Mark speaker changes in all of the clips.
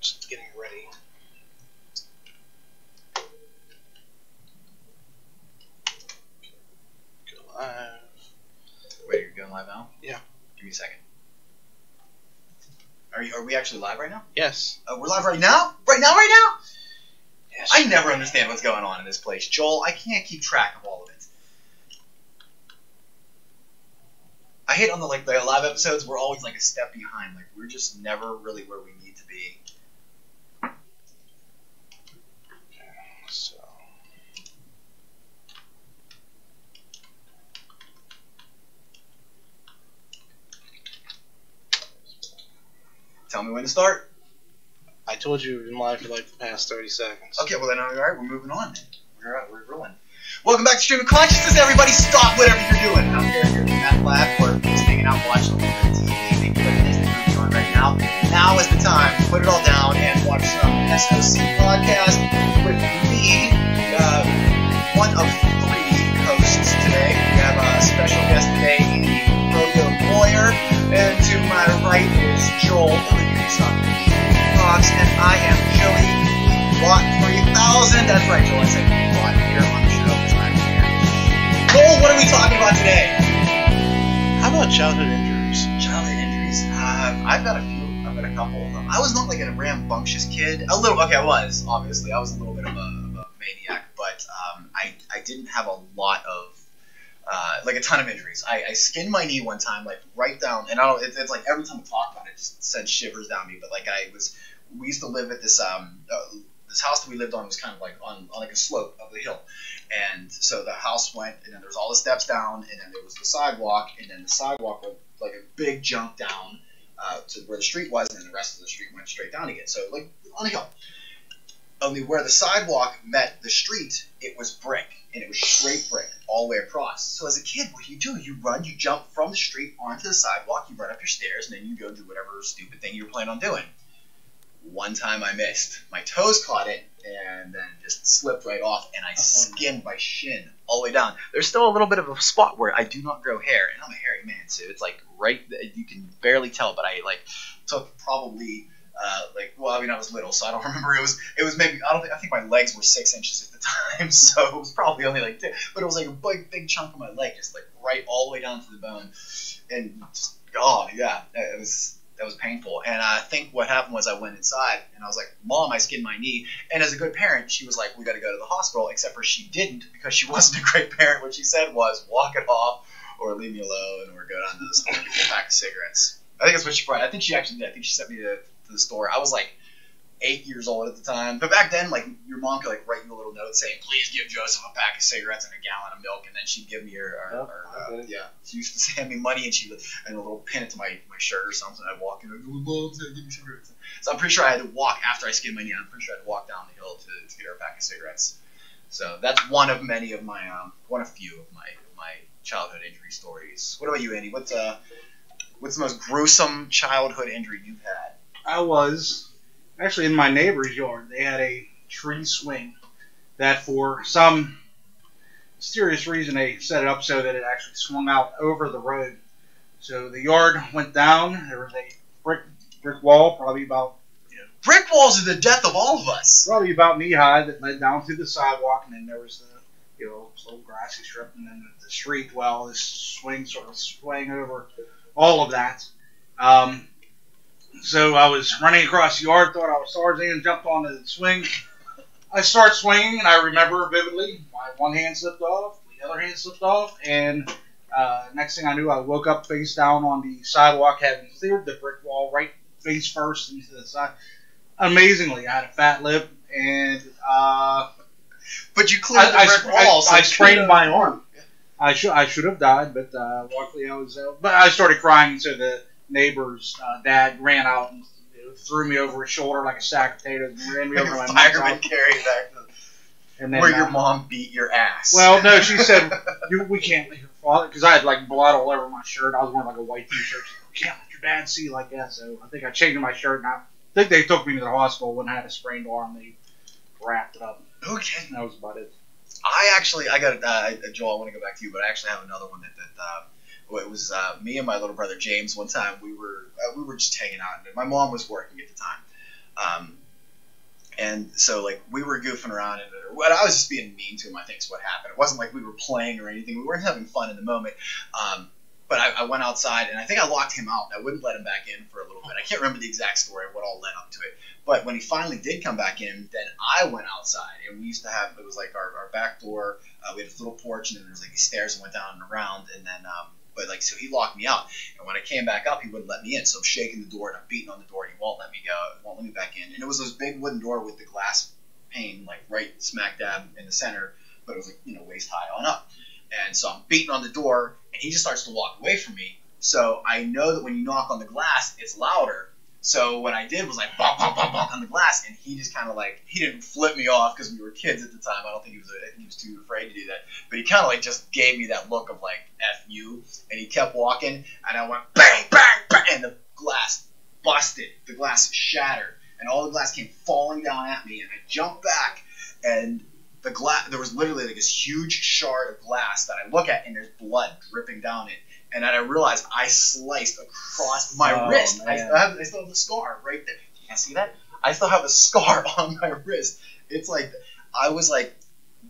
Speaker 1: Just getting ready. Go live.
Speaker 2: Wait, you're going live now?
Speaker 1: Yeah.
Speaker 2: Give me a second. Are we actually live right now?
Speaker 1: Yes.
Speaker 2: We're live right now? Right now?
Speaker 1: Yes.
Speaker 2: I never understand what's going on in this place, Joel. I can't keep track of all of it. I hate on the live episodes, we're always like a step behind. Like we're just never really where we need to be.
Speaker 1: So.
Speaker 2: Tell me when to start.
Speaker 1: I told you we've been live for like the past 30 seconds.
Speaker 2: Okay, well then, all right, we're moving on. We're rolling. Welcome back to Stream of Consciousness, everybody. Stop whatever you're doing. I don't care if you're in that lab or just hanging out watching a little bit of TV. Maybe you're at Disney movie on right now. Now is the time to put it all down and watch some SOC podcast with me, one of 3 hosts today. We have a special guest today, Andy Rodeo Lawyer, and to my right is Joel Fox, and I am Joey Watt 3000. That's right, Joel. I said Watt here on the show. Joel, what are we talking about today?
Speaker 1: How about childhood injuries?
Speaker 2: Childhood injuries. I've got a few. I've got a couple of them. I was not like a rambunctious kid. A little. Okay, I was. Obviously, I was a little bit of a maniac, but I didn't have a lot of like a ton of injuries. I skinned my knee one time, like right down, and I don't. It's like every time I talk about it, it just sends shivers down me. But like we used to live at this this house that we lived on was kind of like on like a slope of the hill. And so the house went, and then there was all the steps down, and then there was the sidewalk, and then the sidewalk went like a big jump down to where the street was, and then the rest of the street went straight down again. So like on a hill. Only where the sidewalk met the street, it was brick, and it was straight brick all the way across. So as a kid, what do? You run, you jump from the street onto the sidewalk, you run up your stairs, and then you go do whatever stupid thing you were planning on doing. One time I missed. My toes caught it and then just slipped right off, and I skinned my shin all the way down. There's still a little bit of a spot where I do not grow hair, and I'm a hairy man, so it's like right, you can barely tell, but I like took probably I was little, so I don't remember. It was maybe, I think my legs were 6 inches at the time, so it was probably only like 2, but it was like a big chunk of my leg, just like right all the way down to the bone, and just, that was painful. And I think what happened was I went inside, and I was like, Mom, I skinned my knee. And as a good parent, she was like, we got to go to the hospital, except for she didn't, because she wasn't a great parent. What she said was, walk it off, or leave me alone, or go down to the store and get a pack of cigarettes. I think that's what she probably, I think she actually did. I think she sent me to the store. I was like 8 years old at the time. But back then, like, your mom could like write you a little note saying, please give Joseph a pack of cigarettes and a gallon of milk, and then she'd give me she used to send me money, and and a little pin it to my shirt or something. I'd walk in and go, Mom, give me cigarettes. So I'm pretty sure I had to walk after I skinned my knee. I'm pretty sure I had to walk down the hill to get her a pack of cigarettes. So that's one of many of my one of few of my childhood injury stories. What about you, Andy? What's the most gruesome childhood injury you've had?
Speaker 3: I was actually in my neighbor's yard. They had a tree swing that, for some mysterious reason, they set it up so that it actually swung out over the road. So the yard went down. There was a brick wall, probably about
Speaker 2: brick walls are the death of all of us.
Speaker 3: Probably about knee high, that led down to the sidewalk, and then there was the little grassy strip, and then the street. Well, this swing sort of swaying over all of that. So I was running across the yard, thought I was Tarzan, jumped onto the swing. I start swinging, and I remember vividly, my one hand slipped off, the other hand slipped off, and next thing I knew, I woke up face down on the sidewalk, having cleared the brick wall right face first into the side. Amazingly, I had a fat lip, and
Speaker 2: but you cleared the brick wall.
Speaker 3: I sprained my arm. I should have died, but luckily I was out. But I started crying, so the neighbor's dad ran out and threw me over his shoulder like a sack of potatoes and ran me over my
Speaker 2: fireman carried back to where your mom beat your ass.
Speaker 3: Well, no, she said, we can't let your father, because I had like blood all over my shirt. I was wearing like a white t-shirt. She said, we can't let your dad see like that. So I think I changed my shirt, and I think they took me to the hospital when I had a sprained arm. They wrapped it up.
Speaker 2: Okay.
Speaker 3: That was about it.
Speaker 2: I got Joel, I want to go back to you, but I actually have another one that it was me and my little brother James. One time we were just hanging out, and my mom was working at the time. And so, like, we were goofing around, and I was just being mean to him, I think is what happened. It wasn't like we were playing or anything. We weren't having fun in the moment. But I went outside, and I think I locked him out. I wouldn't let him back in for a little bit. I can't remember the exact story of what all led up to it. But when he finally did come back in, then I went outside. And we used to have, it was like our back door. We had this little porch, and then there was like these stairs that went down and around. And then, so he locked me out. And when I came back up, he wouldn't let me in. So I'm shaking the door, and I'm beating on the door, and he won't let me go. He won't let me back in. And it was this big wooden door with the glass pane, like right smack dab in the center. But it was like, waist high on up. And so I'm beating on the door, and he just starts to walk away from me. So I know that when you knock on the glass, it's louder. So what I did was like bonk, bonk, bonk, bonk on the glass, and he just kind of like, he didn't flip me off because we were kids at the time. I think he was too afraid to do that. But he kind of like just gave me that look of like F you, and he kept walking, and I went bang, bang, bang, and the glass busted. The glass shattered, and all the glass came falling down at me, and I jumped back, and the glass, there was literally like this huge shard of glass that I look at, and there's blood dripping down it. And then I realized I sliced across my wrist. I still have the scar right there. You can't see that? I still have the scar on my wrist. It's like, I was like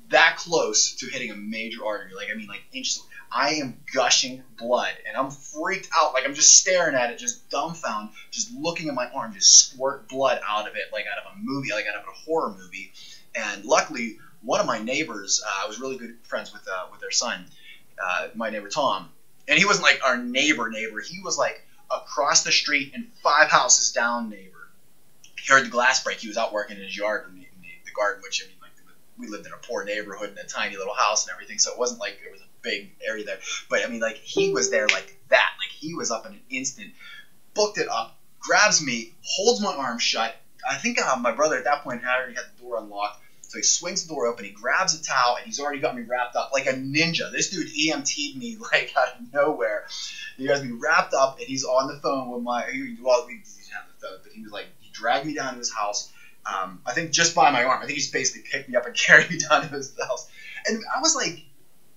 Speaker 2: that close to hitting a major artery. Like, inches. I am gushing blood, and I'm freaked out. Like, I'm just staring at it, just dumbfounded, just looking at my arm, just squirt blood out of it, like out of a movie, like out of a horror movie. And luckily, one of my neighbors, I was really good friends with their son, my neighbor Tom. And he wasn't like our neighbor. He was like across the street and 5 houses down neighbor. He heard the glass break. He was out working in his yard in the garden, which, we lived in a poor neighborhood in a tiny little house and everything. So it wasn't like there was a big area there. But, he was there like that. Like, he was up in an instant, booked it up, grabs me, holds my arm shut. I think my brother at that point already had the door unlocked. So he swings the door open, he grabs a towel, and he's already got me wrapped up like a ninja. This dude EMT'd me like out of nowhere. He has me wrapped up, and he's on the phone with we didn't have the phone, but he was like, he dragged me down to his house. I think just by my arm. I think he just basically picked me up and carried me down to his house. And I was like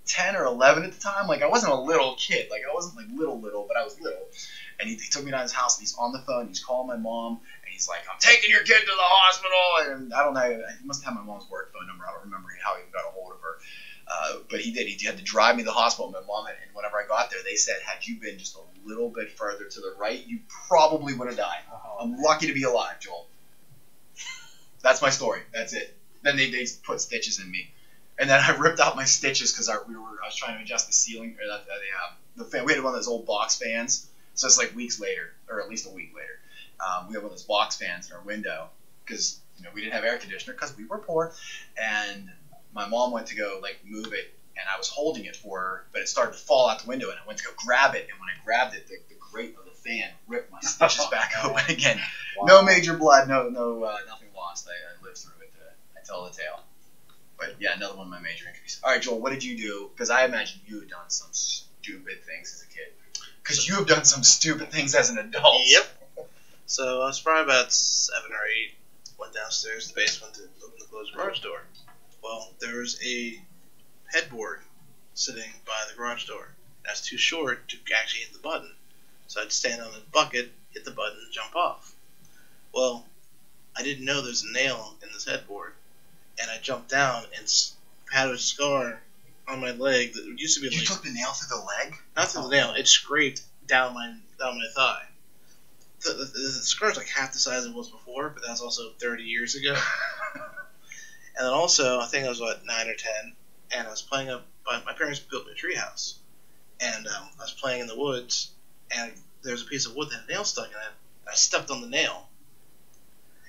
Speaker 2: 10 or 11 at the time. Like, I wasn't a little kid. Like, I wasn't like little, but I was little. And he took me down to his house, and he's on the phone, he's calling my mom, and he's like, I'm taking your kid to the hospital. And I don't know, he must have my mom's work phone number. I don't remember how he got a hold of her. But he did. He had to drive me to the hospital. My mom, and whenever I got there, they said, had you been just a little bit further to the right, you probably would have died. I'm lucky to be alive, Joel. That's my story. That's it. Then they put stitches in me. And then I ripped out my stitches because I was trying to adjust the ceiling. Or the fan. We had one of those old box fans. So it's like weeks later, or at least a week later, we had one of those box fans in our window because we didn't have air conditioner because we were poor. And my mom went to go like move it, and I was holding it for her, but it started to fall out the window, and I went to go grab it. And when I grabbed it, the grate of the fan ripped my stitches back open again. Wow. No major blood, no nothing lost. I lived through it. I tell the tale. But yeah, another one of my major injuries. All right, Joel, what did you do? Because I imagine you had done some stupid things as a kid. Because you have done some stupid things as an adult.
Speaker 4: Yep. So I was probably about 7 or 8. Went downstairs to the basement to open the closed garage door. Well, there was a headboard sitting by the garage door. That's too short to actually hit the button. So I'd stand on the bucket, hit the button, and jump off. Well, I didn't know there's a nail in this headboard. And I jumped down and had a scar on my leg that used to be.
Speaker 2: You took the nail through the leg?
Speaker 4: Not through the nail. It scraped down my thigh. The scar's like half the size it was before, but that's also 30 years ago. And then also, I think I was 9 or 10, and I was playing my parents built me a treehouse, and I was playing in the woods, and there was a piece of wood that had a nail stuck in it. I stepped on the nail,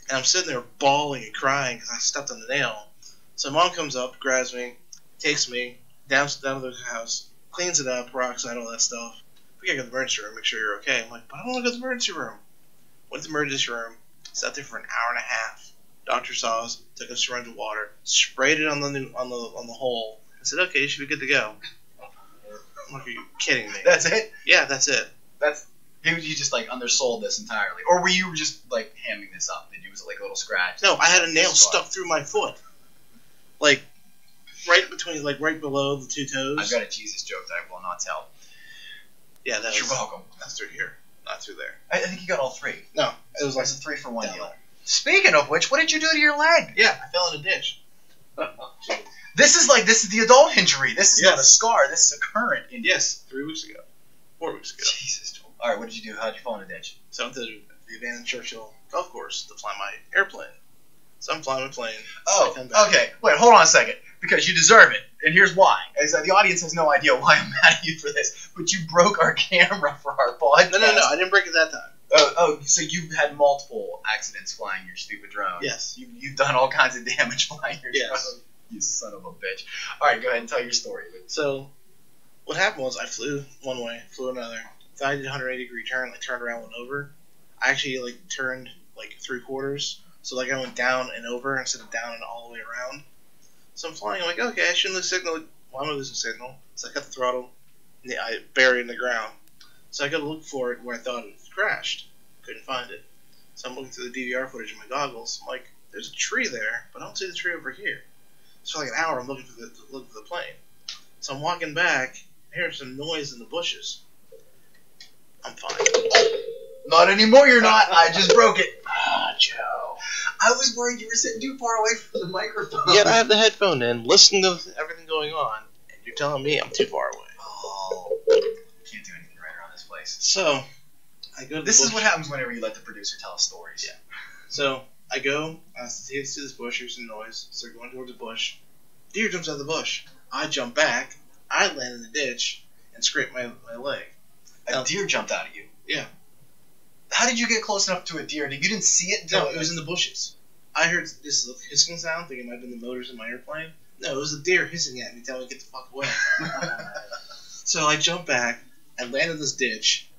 Speaker 4: and I'm sitting there bawling and crying because I stepped on the nail. So mom comes up, grabs me, takes me down to the house, cleans it up, rocks out all that stuff. We gotta go to the emergency room, make sure you're okay. I'm like, but I don't want to go to the emergency room. Went to the emergency room, sat there for an hour and a half. Doctor saw us, took a syringe of water, sprayed it on the hole, and said, okay, you should be good to go. I'm like, are you kidding me?
Speaker 2: That's it?
Speaker 4: Yeah, that's it.
Speaker 2: You just like undersold this entirely, or were you just like hamming this up? Did you was it like a little scratch?
Speaker 4: No, I had a nail stuck through my foot, like right below the two toes.
Speaker 2: I've got a Jesus joke that I will not tell.
Speaker 4: Yeah,
Speaker 2: you're welcome.
Speaker 4: That's through here, not through there.
Speaker 2: I think you got all three.
Speaker 4: No, it was like
Speaker 2: a 3-for-1 deal. Speaking of which, what did you do to your leg?
Speaker 4: Yeah, I fell in a ditch.
Speaker 2: This is the adult injury. This is not a
Speaker 4: Yes.
Speaker 2: scar. This is a current injury.
Speaker 4: Yes, 3 weeks ago. 4 weeks ago.
Speaker 2: Jesus. Joel. All right, what did you do? How did you fall in a ditch?
Speaker 4: So I went to the abandoned Churchill golf course to fly my airplane. So I'm flying my plane.
Speaker 2: Oh,
Speaker 4: I come back.
Speaker 2: okay. Wait, hold on a second. Because you deserve it, and here's why. The audience has no idea why I'm mad at you for this, but you broke our camera for our podcast.
Speaker 4: No, I didn't break it that time.
Speaker 2: So you've had multiple accidents flying your stupid drone.
Speaker 4: Yes.
Speaker 2: You've done all kinds of damage flying your
Speaker 4: Yes.
Speaker 2: drone. You son of a bitch. All right, go ahead and tell your story.
Speaker 4: So what happened was I flew one way, flew another. So I did a 180-degree turn, like turned around, went over. I actually like turned like 3/4, so like I went down and over instead of down and all the way around. So I'm flying. I'm like, okay, I shouldn't lose signal. Well, I'm gonna lose the signal. So I cut the throttle. And I buried it in the ground. So I got to look for it where I thought it crashed. Couldn't find it. So I'm looking through the DVR footage of my goggles. I'm like, there's a tree there, but I don't see the tree over here. So for like an hour, I'm looking for the plane. So I'm walking back. I hear some noise in the bushes. I'm fine.
Speaker 2: Not anymore, you're not. I just broke it.
Speaker 4: Ah, Joe.
Speaker 2: I was worried you were sitting too far away from the microphone.
Speaker 4: Yet I have the headphone in, listening to everything going on, and you're telling me I'm too far away.
Speaker 2: Oh, can't do anything right around this place.
Speaker 4: So I go to
Speaker 2: This
Speaker 4: the
Speaker 2: is
Speaker 4: bush.
Speaker 2: what happens whenever you let the producer tell us stories.
Speaker 4: Yeah. So I go, I see this bush, here's some noise, start going towards the bush. Deer jumps out of the bush. I jump back, I land in the ditch, and scrape my leg.
Speaker 2: A deer jumped out at you.
Speaker 4: Yeah.
Speaker 2: How did you get close enough to a deer? You didn't see it until
Speaker 4: No, it was in the bushes. I heard this hissing sound, thinking it might have been the motors in my airplane. No, it was a deer hissing at me, telling me to get the fuck away. So I jump back, I land in this ditch,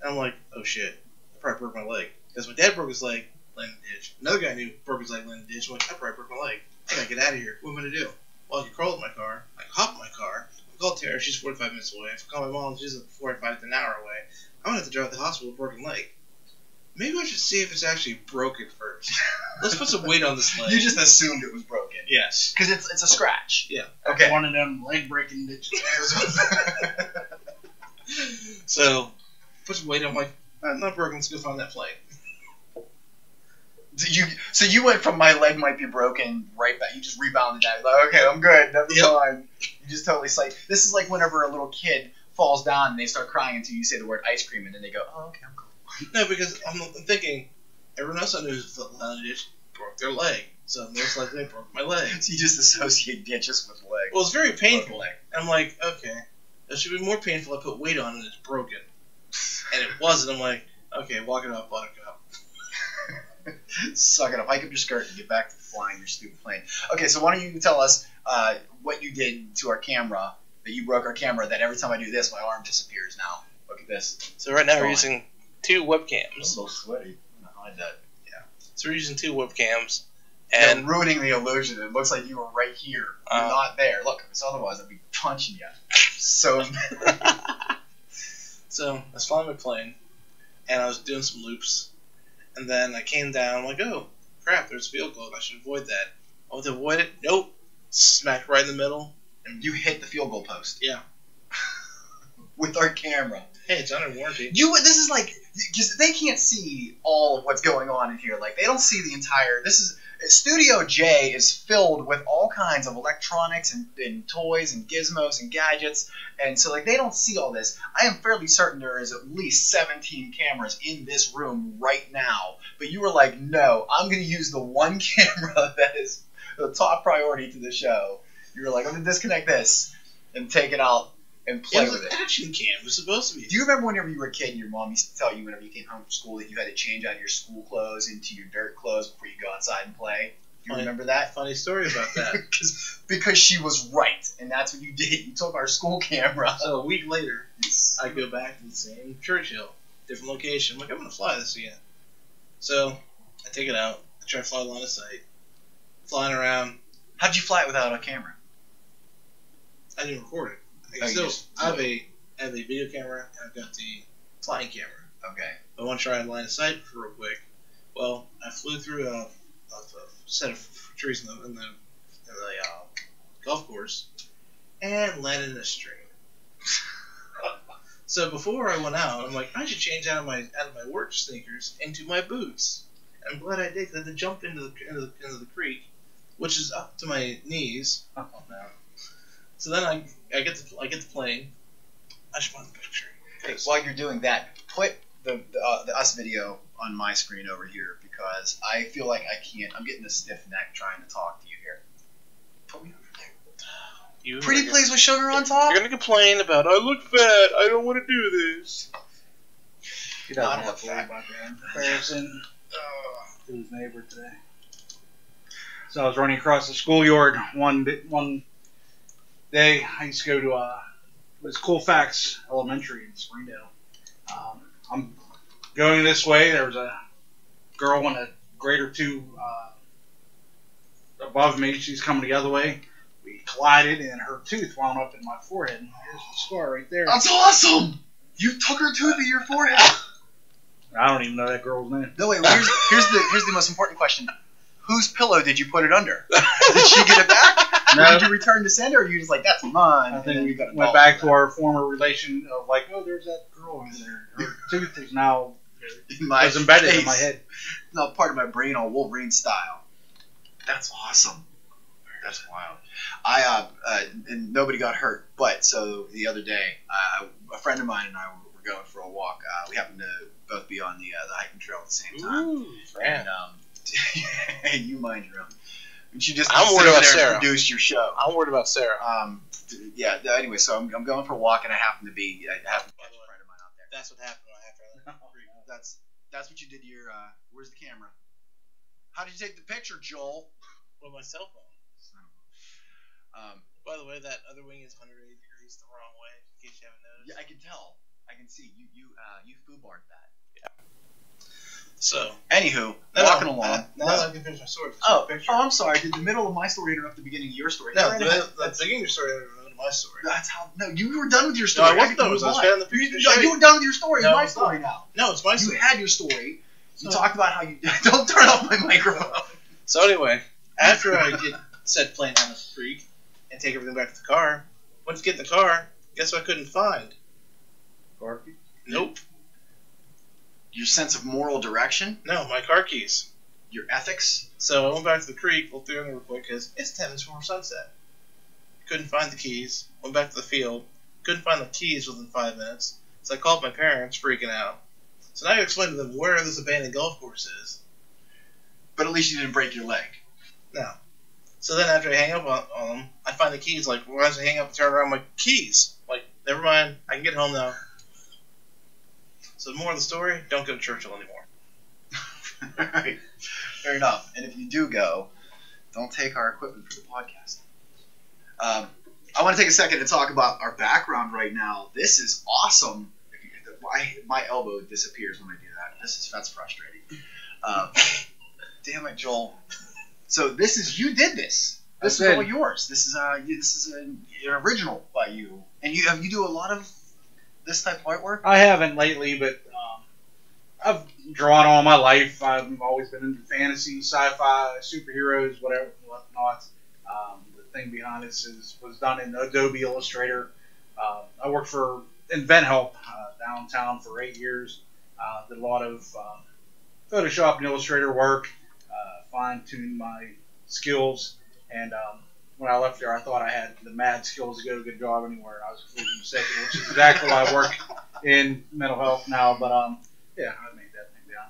Speaker 4: and I'm like, oh shit, I probably broke my leg. Because my dad broke his leg, landed in the ditch. Another guy knew broke his leg, landed in the ditch. I'm like, I probably broke my leg. I gotta get out of here. What am I gonna do? Well, I can crawl to my car. I can hop in my car. I call Tara. She's 45 minutes away. If I call my mom, she's 45 to an hour away. I'm gonna have to drive to the hospital with a broken leg. Maybe I should see if it's actually broken first. Let's put some weight on this leg.
Speaker 2: You just assumed it was broken.
Speaker 4: Yes.
Speaker 2: Because it's a scratch.
Speaker 4: Yeah.
Speaker 2: Okay.
Speaker 3: One of them leg breaking ditches.
Speaker 4: So, put some weight on. I'm like, not broken. Let's go find that plane.
Speaker 2: So you went from my leg might be broken right back. You just rebounded that. Like, okay, I'm good. Never mind. You just totally this is like whenever a little kid falls down and they start crying until you say the word ice cream and then they go, oh, okay, I'm cool.
Speaker 4: No, because I'm thinking, everyone else I knew who's down the ditch broke their leg. So most likely I broke my leg.
Speaker 2: So you just associate ditches with leg.
Speaker 4: Well, it's very painful.
Speaker 2: Leg.
Speaker 4: And I'm like, okay, that should be more painful. I put weight on it and it's broken. And it wasn't. I'm like, okay, walk it up, buttercup.
Speaker 2: Suck it up. Hike up your skirt and get back to flying your stupid plane. Okay, so why don't you tell us what you did to our camera, that you broke our camera, that every time I do this, my arm disappears now. Look at this.
Speaker 4: So right now we're
Speaker 2: Fine.
Speaker 4: using 2
Speaker 2: I'm
Speaker 4: webcams.
Speaker 2: so sweaty. I'm gonna hide that.
Speaker 4: So we're using 2 webcams.
Speaker 2: And
Speaker 4: And
Speaker 2: ruining the illusion. It looks like you were right here. You're not there. Look, because otherwise I'd be punching you. So
Speaker 4: so I was flying my plane, and I was doing some loops, and then I came down. I'm like, oh crap, there's a field goal. I should avoid that. I went to avoid it. Nope. Smacked right in the middle.
Speaker 2: you hit the field goal post.
Speaker 4: Yeah.
Speaker 2: With our camera.
Speaker 4: Hey, it's under warranty.
Speaker 2: This is like, because they can't see all of what's going on in here. Like, they don't see the entire, Studio J is filled with all kinds of electronics and toys and gizmos and gadgets. And so, like, they don't see all this. I am fairly certain there is at least 17 cameras in this room right now. But you were like, no, I'm going to use the one camera that is the top priority to the show. You were like, I'm going to disconnect this and take it out and
Speaker 4: Yeah,
Speaker 2: play
Speaker 4: it was
Speaker 2: with
Speaker 4: an
Speaker 2: it.
Speaker 4: action cam. It was supposed to be.
Speaker 2: Do you remember whenever you were a kid and your mom used to tell you whenever you came home from school that you had to change out your school clothes into your dirt clothes before you go outside and play? Do you
Speaker 4: Funny.
Speaker 2: remember that?
Speaker 4: Funny story about that.
Speaker 2: Because she was right, and that's what you did. You took our school camera.
Speaker 4: So a week later, I go back to the same Churchill, different location. I'm like, I'm gonna fly this again. So I take it out. I try to fly line of sight, flying around.
Speaker 2: How'd you fly it without a camera?
Speaker 4: I didn't record it.
Speaker 2: Oh, you
Speaker 4: Still,
Speaker 2: just
Speaker 4: I have
Speaker 2: flew.
Speaker 4: a video camera and I've got the flying camera.
Speaker 2: Okay.
Speaker 4: I want to try line of sight for real quick. Well, I flew through a set of trees in the golf course and landed in a stream. So before I went out, I'm like, I should change out of my work sneakers into my boots. And I'm glad I did, because I had to jump into the creek, which is up to my knees.
Speaker 3: Oh, no.
Speaker 4: So then I get the plane. I should find the picture.
Speaker 2: Hey, while you're doing that, put the us video on my screen over here because I feel like I can't. I'm getting a stiff neck trying to talk to you here. Put me over there. Pretty please with sugar on top.
Speaker 4: You're gonna complain about I look fat. I don't want to do this.
Speaker 3: He doesn't
Speaker 2: I don't
Speaker 3: have to worry
Speaker 2: look
Speaker 3: about that. Comparison to his neighbor today. So I was running across the schoolyard one day. I used to go to it was Colfax Elementary in Springdale. I'm going this way. There was a girl in a grade or two above me. She's coming the other way. We collided, and her tooth wound up in my forehead. Here's the scar right there.
Speaker 2: That's awesome. You took her tooth to your forehead.
Speaker 3: I don't even know that girl's name.
Speaker 2: No, wait. Here's the most important question. Whose pillow did you put it under? Did she get it back?
Speaker 3: No.
Speaker 2: Or did you return to sender, or you just like, that's mine?
Speaker 3: I
Speaker 2: and
Speaker 3: think
Speaker 2: then
Speaker 3: we
Speaker 2: you got a
Speaker 3: went
Speaker 2: dog
Speaker 3: back
Speaker 2: for
Speaker 3: to our former relation of like, oh, there's that girl over there. Her tooth is now
Speaker 2: that. In my
Speaker 3: was embedded in
Speaker 2: face.
Speaker 3: my head.
Speaker 2: No, part of my brain all Wolverine style. That's awesome. That's wild. And nobody got hurt, but so the other day, a friend of mine and I were going for a walk. We happened to both be on the hiking trail at the same time.
Speaker 4: Ooh,
Speaker 2: And you mind your own. And she just
Speaker 4: I'm
Speaker 2: sat
Speaker 4: worried about
Speaker 2: there
Speaker 4: Sarah.
Speaker 2: and produced your show.
Speaker 4: I'm worried about Sarah.
Speaker 2: Yeah. Anyway, so I'm going for a walk, and I happen to catch a friend of mine out there.
Speaker 4: That's what happened after that.
Speaker 2: That's what you did to your. Where's the camera? How did you take the picture, Joel?
Speaker 4: With my cell phone. By the way, that other wing is 180 degrees the wrong way. In case you haven't noticed.
Speaker 2: Yeah, I can tell. I can see you foobarred that.
Speaker 4: So,
Speaker 2: Anywho, walking along.
Speaker 4: Now I can finish my story.
Speaker 2: I'm sorry. Did the middle of my story interrupt the beginning of your story?
Speaker 4: No,
Speaker 2: That's
Speaker 4: the beginning of your story is my story.
Speaker 2: how. No, you were done with your
Speaker 4: No,
Speaker 2: story.
Speaker 4: I wasn't done. I was found the picture to show
Speaker 2: You
Speaker 4: you.
Speaker 2: were done with your story.
Speaker 4: No,
Speaker 2: It's my
Speaker 4: it's
Speaker 2: story
Speaker 4: not.
Speaker 2: now.
Speaker 4: No, it's my
Speaker 2: You
Speaker 4: story.
Speaker 2: had your story. You
Speaker 4: So-
Speaker 2: talked about how you don't turn off my microphone.
Speaker 4: So anyway, after I get said plane down the creek and take everything back to the car, once I get in the car, guess what I couldn't find?
Speaker 3: Garfield?
Speaker 4: Nope.
Speaker 2: Your sense of moral direction,
Speaker 4: No, my car keys.
Speaker 2: your ethics.
Speaker 4: So I went back to the creek, looked through them real quick because it's 10 minutes before sunset. Couldn't find the keys. Went back to the field. Couldn't find the keys within 5 minutes. So I called my parents, freaking out. So now you explain to them where this abandoned golf course is.
Speaker 2: But at least you didn't break your leg.
Speaker 4: No. So then after I hang up on them, I find the keys. Like, well, as I hang up and turn around, my keys. Like, never mind. I can get home now. So the more of the story, don't go to Churchill anymore.
Speaker 2: Alright. Fair enough. And if you do go, don't take our equipment for the podcast. I want to take a second to talk about our background right now. This is awesome. My elbow disappears when I do that. That's frustrating. Damn it, Joel. So this is you did this. This
Speaker 3: I
Speaker 2: is
Speaker 3: did.
Speaker 2: all yours. This is an original by you. And you do a lot of this type of artwork.
Speaker 3: I haven't lately, but I've drawn all my life. I've always been into fantasy, sci-fi, superheroes, whatnot. The thing behind this was done in Adobe Illustrator. I worked for InventHelp downtown for 8 years. Did a lot of Photoshop and Illustrator work, fine-tuned my skills, and when I left there, I thought I had the mad skills to get a good job anywhere. I was completely mistaken, which is exactly why I work in mental health now. But yeah, I made that thing down.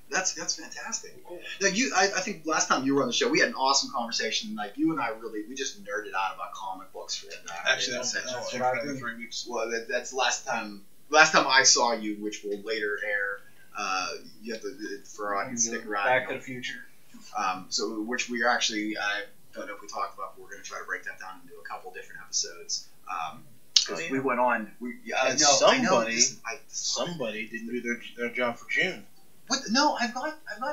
Speaker 2: That's fantastic. Now I think last time you were on the show, we had an awesome conversation. Like you and I we just nerded out about comic books for
Speaker 4: Actually, that's
Speaker 3: what I
Speaker 4: for
Speaker 3: do.
Speaker 4: 3 weeks.
Speaker 2: Well, that's last time. Last time I saw you, which will later air. You have to for our audience stick around.
Speaker 3: Back to the Future.
Speaker 2: So which we are actually. I don't know if we talked about, but we're going to try to break that down into a couple different episodes. Because we went on.
Speaker 4: And somebody didn't do their job for June.
Speaker 2: What? No, I've got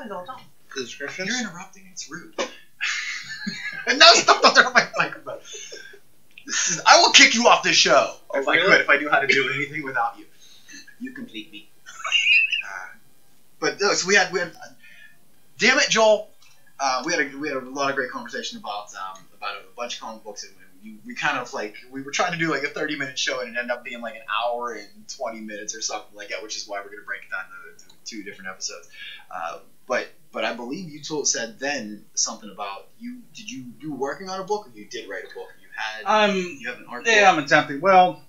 Speaker 2: it all done.
Speaker 4: The descriptions?
Speaker 2: You're interrupting. It's rude. No, stop! Don't turn off my microphone. I will kick you off this show if I could. If I knew how to do anything without you, you complete me. But no, so we had. Damn it, Joel. We had a lot of great conversation about a bunch of comic books, and we kind of like we were trying to do like a 30-minute show and it ended up being like an hour and 20 minutes or something like that, which is why we're gonna break it down to 2 different episodes. But I believe you said then something about you were working on a book, or you did write a book? You have an art book?
Speaker 3: I'm attempting. Well,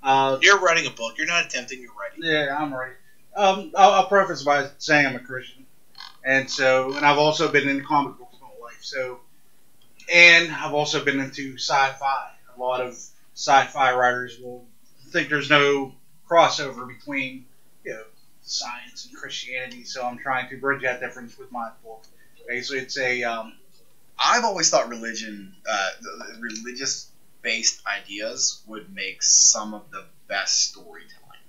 Speaker 4: You're writing a book. You're not attempting. You're writing.
Speaker 3: yeah, I'm right. I'll preface by saying I'm a Christian, and I've also been into comic books my whole life. So, and I've also been into sci-fi. A lot of sci-fi writers will think there's no crossover between, science and Christianity. So I'm trying to bridge that difference with my book. Basically, it's a
Speaker 2: I've always thought religious-based ideas would make some of the best storytelling.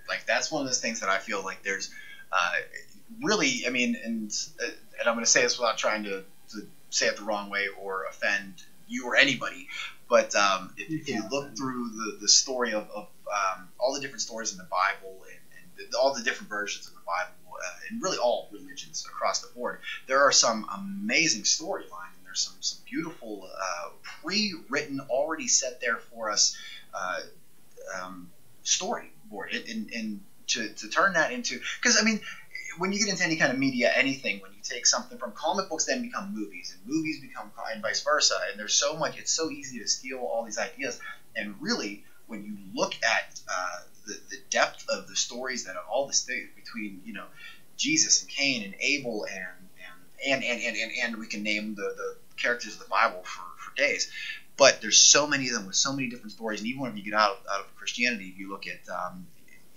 Speaker 2: Like, that's one of those things that I feel like there's really, I mean, and I'm going to say this without trying to say it the wrong way or offend you or anybody, but if you look through the story of all the different stories in the Bible and all the different versions of the Bible, and really all religions across the board, there are some amazing storylines, and there's some beautiful pre-written, already set there for us storyboard, and to turn that into, because I mean, when you get into any kind of media, anything, when you take something from comic books, then become movies, and movies become, and vice versa, and there's so much, it's so easy to steal all these ideas, and really, when you look at the depth of the stories that are all this thing between, Jesus and Cain and Abel and we can name the characters of the Bible for days, but there's so many of them with so many different stories, and even when you get out of Christianity, you look at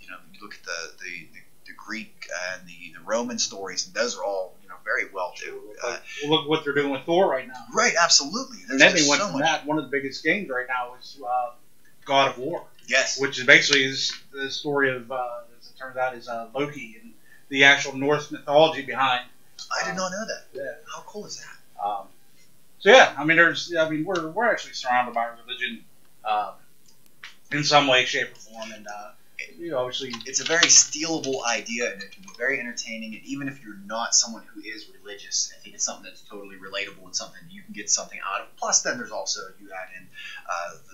Speaker 2: you look at the Greek and the Roman stories, and those are all very well too.
Speaker 3: Look what they're doing with Thor right now.
Speaker 2: Right, absolutely.
Speaker 3: And then they went from that. One of the biggest games right now is God of War.
Speaker 2: Yes.
Speaker 3: Which is basically the story of, as it turns out, is Loki and the actual Norse mythology behind.
Speaker 2: I did not know that.
Speaker 3: Yeah.
Speaker 2: How cool is that?
Speaker 3: So yeah, I mean, we're actually surrounded by religion in some way, shape, or form, and obviously
Speaker 2: it's a very stealable idea, and it can be very entertaining. And even if you're not someone who is religious, I think it's something that's totally relatable and something you can get something out of. Plus, then there's also, you add in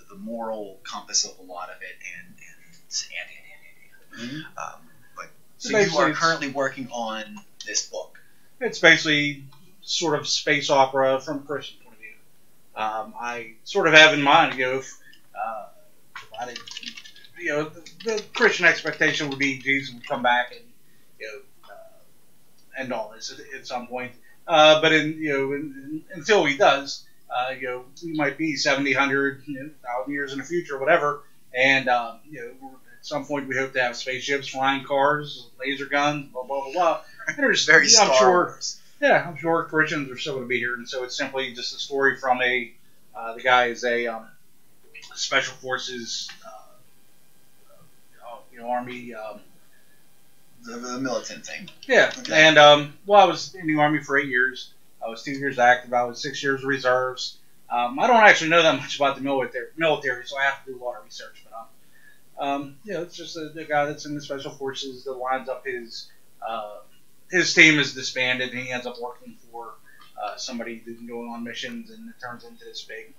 Speaker 2: the moral compass of a lot of it, but so you are currently working on this book.
Speaker 3: It's basically sort of space opera from a Christian point of view. I sort of have in mind, provided, the Christian expectation would be Jesus would come back and end all this at some point. But until he does, we might be 70, 100, 1,000 years in the future, whatever. And at some point we hope to have spaceships, flying cars, laser guns, blah blah blah blah. There's
Speaker 2: very Star Wars.
Speaker 3: Yeah, I'm sure Christians are still going to be here, and so it's simply just a story from the guy is a special forces, army.
Speaker 2: The militant thing.
Speaker 3: Yeah,
Speaker 2: okay.
Speaker 3: And I was in the Army for 8 years. I was 2 years active. I was 6 years reserves. I don't actually know that much about the military, so I have to do a lot of research. But it's just the guy that's in the special forces that lines up his team is disbanded, and he ends up working for somebody going on missions, and it turns into this big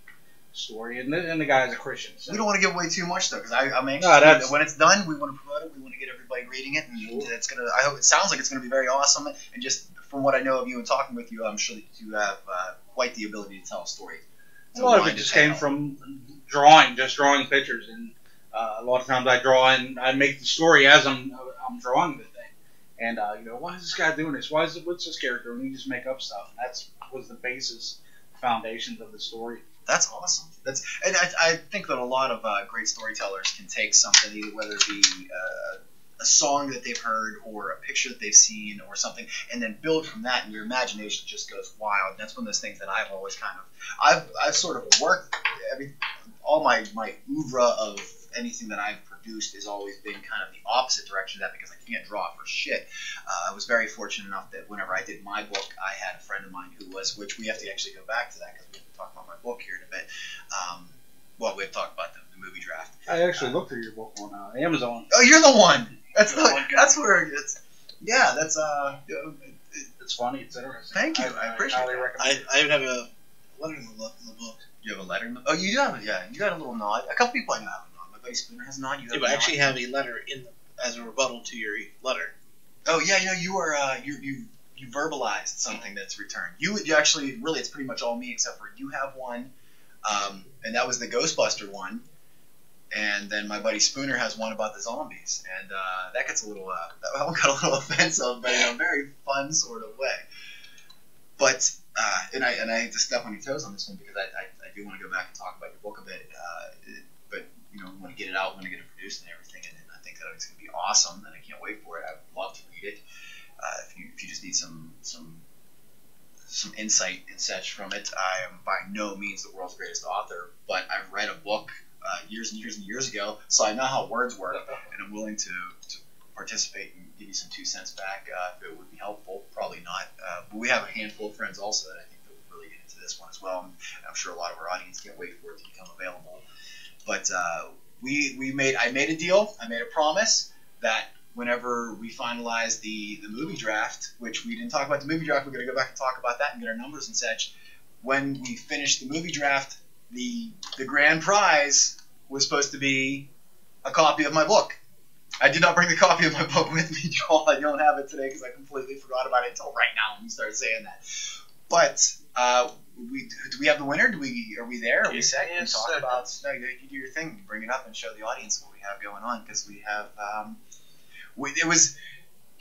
Speaker 3: story. And the guy's a Christian. So.
Speaker 2: We don't want to give away too much though, because I'm anxious. When it's done, we want to promote it. We want to get everybody reading it, and it's gonna. I hope it sounds like it's gonna be very awesome. And just from what I know of you and talking with you, I'm sure that you have quite the ability to tell a story.
Speaker 3: A lot of it just came from drawing pictures, and a lot of times I draw and I make the story as I'm drawing the thing. And why is this guy doing this? What's this character? And you just make up stuff. And that was the basis, foundations of the story.
Speaker 2: That's awesome. And I think that a lot of great storytellers can take something, either whether it be a song that they've heard or a picture that they've seen or something, and then build from that, and your imagination just goes wild. And that's one of those things that I've always I've sort of worked all my oeuvre of anything that I've produced has always been kind of the opposite direction of that, because I can't draw for shit. I was very fortunate enough that whenever I did my book, I had a friend of mine which we have to actually go back to that because we have to talk about my book here in a bit. We have to talk about the movie draft.
Speaker 3: I actually looked through your book on Amazon.
Speaker 2: Oh, you're the one. That's where it's. Yeah, that's
Speaker 3: it's funny. It's interesting.
Speaker 2: Thank you. I appreciate it.
Speaker 4: I even have a letter in the book.
Speaker 2: You have a letter in the... Oh, you do have a... Yeah, you got a little nod. A couple people I know have a nod. My buddy Spooner has a nod. You have
Speaker 4: But
Speaker 2: a
Speaker 4: I actually
Speaker 2: nod.
Speaker 4: have a letter as a rebuttal to your letter.
Speaker 2: Oh, yeah, you are... You verbalized something that's returned. You actually... Really, it's pretty much all me except for you have one. And that was the Ghostbuster one. And then my buddy Spooner has one about the zombies. And that gets a little... that one got a little offensive, but in a very fun sort of way. But... and I hate to step on your toes on this one because I do want to go back and talk about your book a bit. But, we want to get it out, want to get it produced and everything. And I think that it's going to be awesome. And I can't wait for it. I would love to read it. If you just need some insight and such from it, I am by no means the world's greatest author, but I've read a book years and years and years ago, so I know how words work, and I'm willing to participate and give you some 2 cents back if it would be helpful. Probably not, but we have a handful of friends also that I think that would really get into this one as well, and I'm sure a lot of our audience can't wait for it to become available. But I made a deal, I made a promise that whenever we finalize the movie draft, which we didn't talk about the movie draft, we're going to go back and talk about that and get our numbers and such. When we finish the movie draft, the grand prize was supposed to be a copy of my book. I did not bring the copy of my book with me, Joel. I don't have it today because I completely forgot about it until right now when you started saying that. But do we have the winner? Are we there? Are we set? Can we talk about? No, you do your thing. You bring it up and show the audience what we have going on because we have.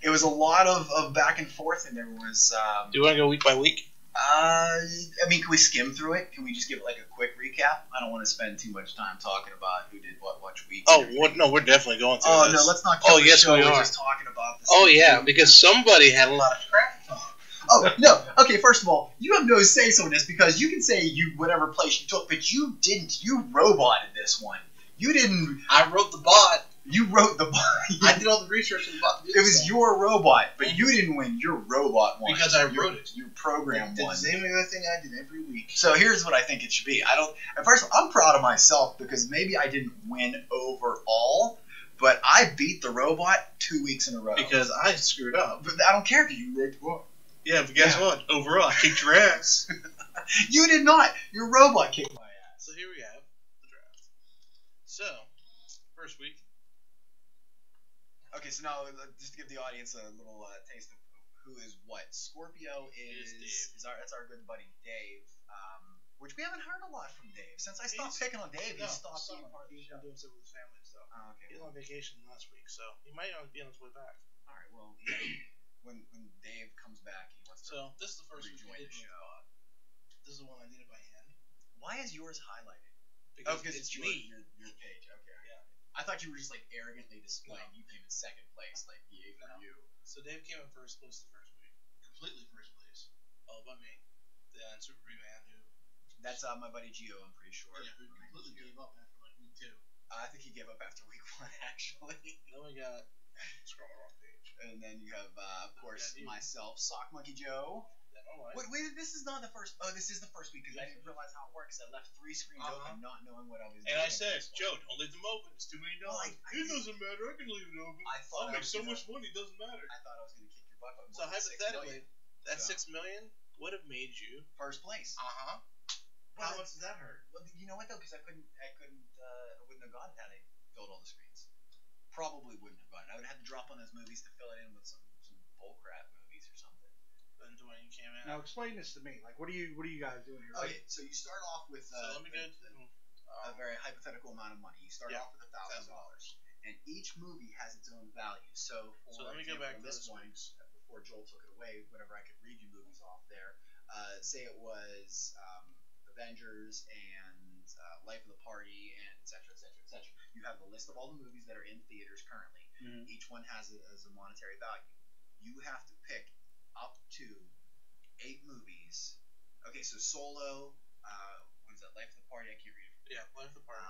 Speaker 2: It was a lot of back and forth, and there was.
Speaker 4: Do you want to go week by week?
Speaker 2: Can we skim through it? Can we just give like a quick recap? I don't want to spend too much time talking about who did what which week.
Speaker 4: No, we're definitely going through this.
Speaker 2: No, let's not kill the show.
Speaker 4: We
Speaker 2: We're
Speaker 4: are.
Speaker 2: just talking about this.
Speaker 4: Oh, yeah, because somebody had a lot of crap to talk.
Speaker 2: Oh, no. Okay, first of all, you have no say-so in this because you can say whatever place you took, but you didn't. You roboted this one. You didn't.
Speaker 4: I wrote the bot.
Speaker 2: You wrote the bot.
Speaker 4: I did all the research on the bot.
Speaker 2: It was your robot, but you didn't win. Your robot won.
Speaker 4: Because I wrote it.
Speaker 2: Your program
Speaker 4: Did
Speaker 2: won.
Speaker 4: the same other thing I did every week.
Speaker 2: So here's what I think it should be. At first, I'm proud of myself because maybe I didn't win overall, but I beat the robot 2 weeks in a row.
Speaker 4: Because I screwed up.
Speaker 2: But I don't care because you wrote the book.
Speaker 4: Yeah, but guess what? Overall, I kicked your ass.
Speaker 2: You did not. Your robot kicked my ass.
Speaker 4: So here we have the draft. So, first week.
Speaker 2: Okay, so now just to give the audience a little taste of who is what. Scorpio that's our good buddy Dave, which we haven't heard a lot from Dave since I stopped picking on Dave. He stopped being part of the
Speaker 4: He's
Speaker 2: show.
Speaker 4: been doing stuff with his family, so
Speaker 2: Okay.
Speaker 4: he's on vacation last week, so he might not be on his way back.
Speaker 2: All right. Well, when Dave comes back, he wants to
Speaker 4: So this is the first week
Speaker 2: rejoin
Speaker 4: we
Speaker 2: the
Speaker 4: did
Speaker 2: show.
Speaker 4: This is the one I did it by hand
Speaker 2: Why is yours highlighted?
Speaker 4: because
Speaker 2: it's
Speaker 4: it's me.
Speaker 2: your page. Okay.
Speaker 4: Yeah.
Speaker 2: I thought you were just like arrogantly displaying you came in second place, like yay for
Speaker 4: No.
Speaker 2: you.
Speaker 4: So Dave came in first place the first week, completely first place, all by me. Then Super Man, who
Speaker 2: That's my buddy Gio. I'm pretty sure.
Speaker 4: who completely gave up after like week 2.
Speaker 2: I think he gave up after week 1 actually.
Speaker 4: Then we got scroll the wrong page.
Speaker 2: And then you have, of course,
Speaker 4: Yeah, you.
Speaker 2: myself, Sock Monkey Joe.
Speaker 4: Then all right.
Speaker 2: Wait, this is not the first. Oh, this is the first week because I didn't realize how it works. I left 3 screens open, not knowing what I was doing.
Speaker 4: And I said, Joe, don't leave them open. It's $2 million.
Speaker 2: Well, I
Speaker 4: It doesn't matter. I can leave it open.
Speaker 2: I thought
Speaker 4: I'll
Speaker 2: I
Speaker 4: make
Speaker 2: was
Speaker 4: so
Speaker 2: gonna-
Speaker 4: much money. It doesn't matter.
Speaker 2: I thought I was going to kick your butt. But
Speaker 4: So
Speaker 2: more than 6
Speaker 4: hypothetically,
Speaker 2: million.
Speaker 4: that
Speaker 2: So.
Speaker 4: $6 million would have made you.
Speaker 2: First place.
Speaker 4: How
Speaker 2: Well,
Speaker 4: much does that hurt?
Speaker 2: Well, you know what though? Because I wouldn't have gotten it had I filled all the screens. Probably wouldn't have gotten it. I would have had to drop on those movies to fill it in with some bullcrap movies or something.
Speaker 4: Then Dwayne came in.
Speaker 3: Now explain this to me. Like, what are you guys doing here?
Speaker 2: Okay, so you start off with
Speaker 4: So let me go
Speaker 2: a very hypothetical amount of money. You start off with $1,000, and each movie has its own value. So, for
Speaker 4: let me go
Speaker 2: example,
Speaker 4: back to
Speaker 2: this
Speaker 4: this
Speaker 2: one.
Speaker 4: week's.
Speaker 2: Before Joel took it away, whenever I could read you movies off there, say it was Avengers and Life of the Party and etc. etc. etc. You have the list of all the movies that are in theaters currently.
Speaker 3: Mhm.
Speaker 2: Each one has a monetary value. You have to pick up to 8 movies. Okay, so Solo. What is that? Life of the Party. I can't read it.
Speaker 4: Yeah, Life of the Party.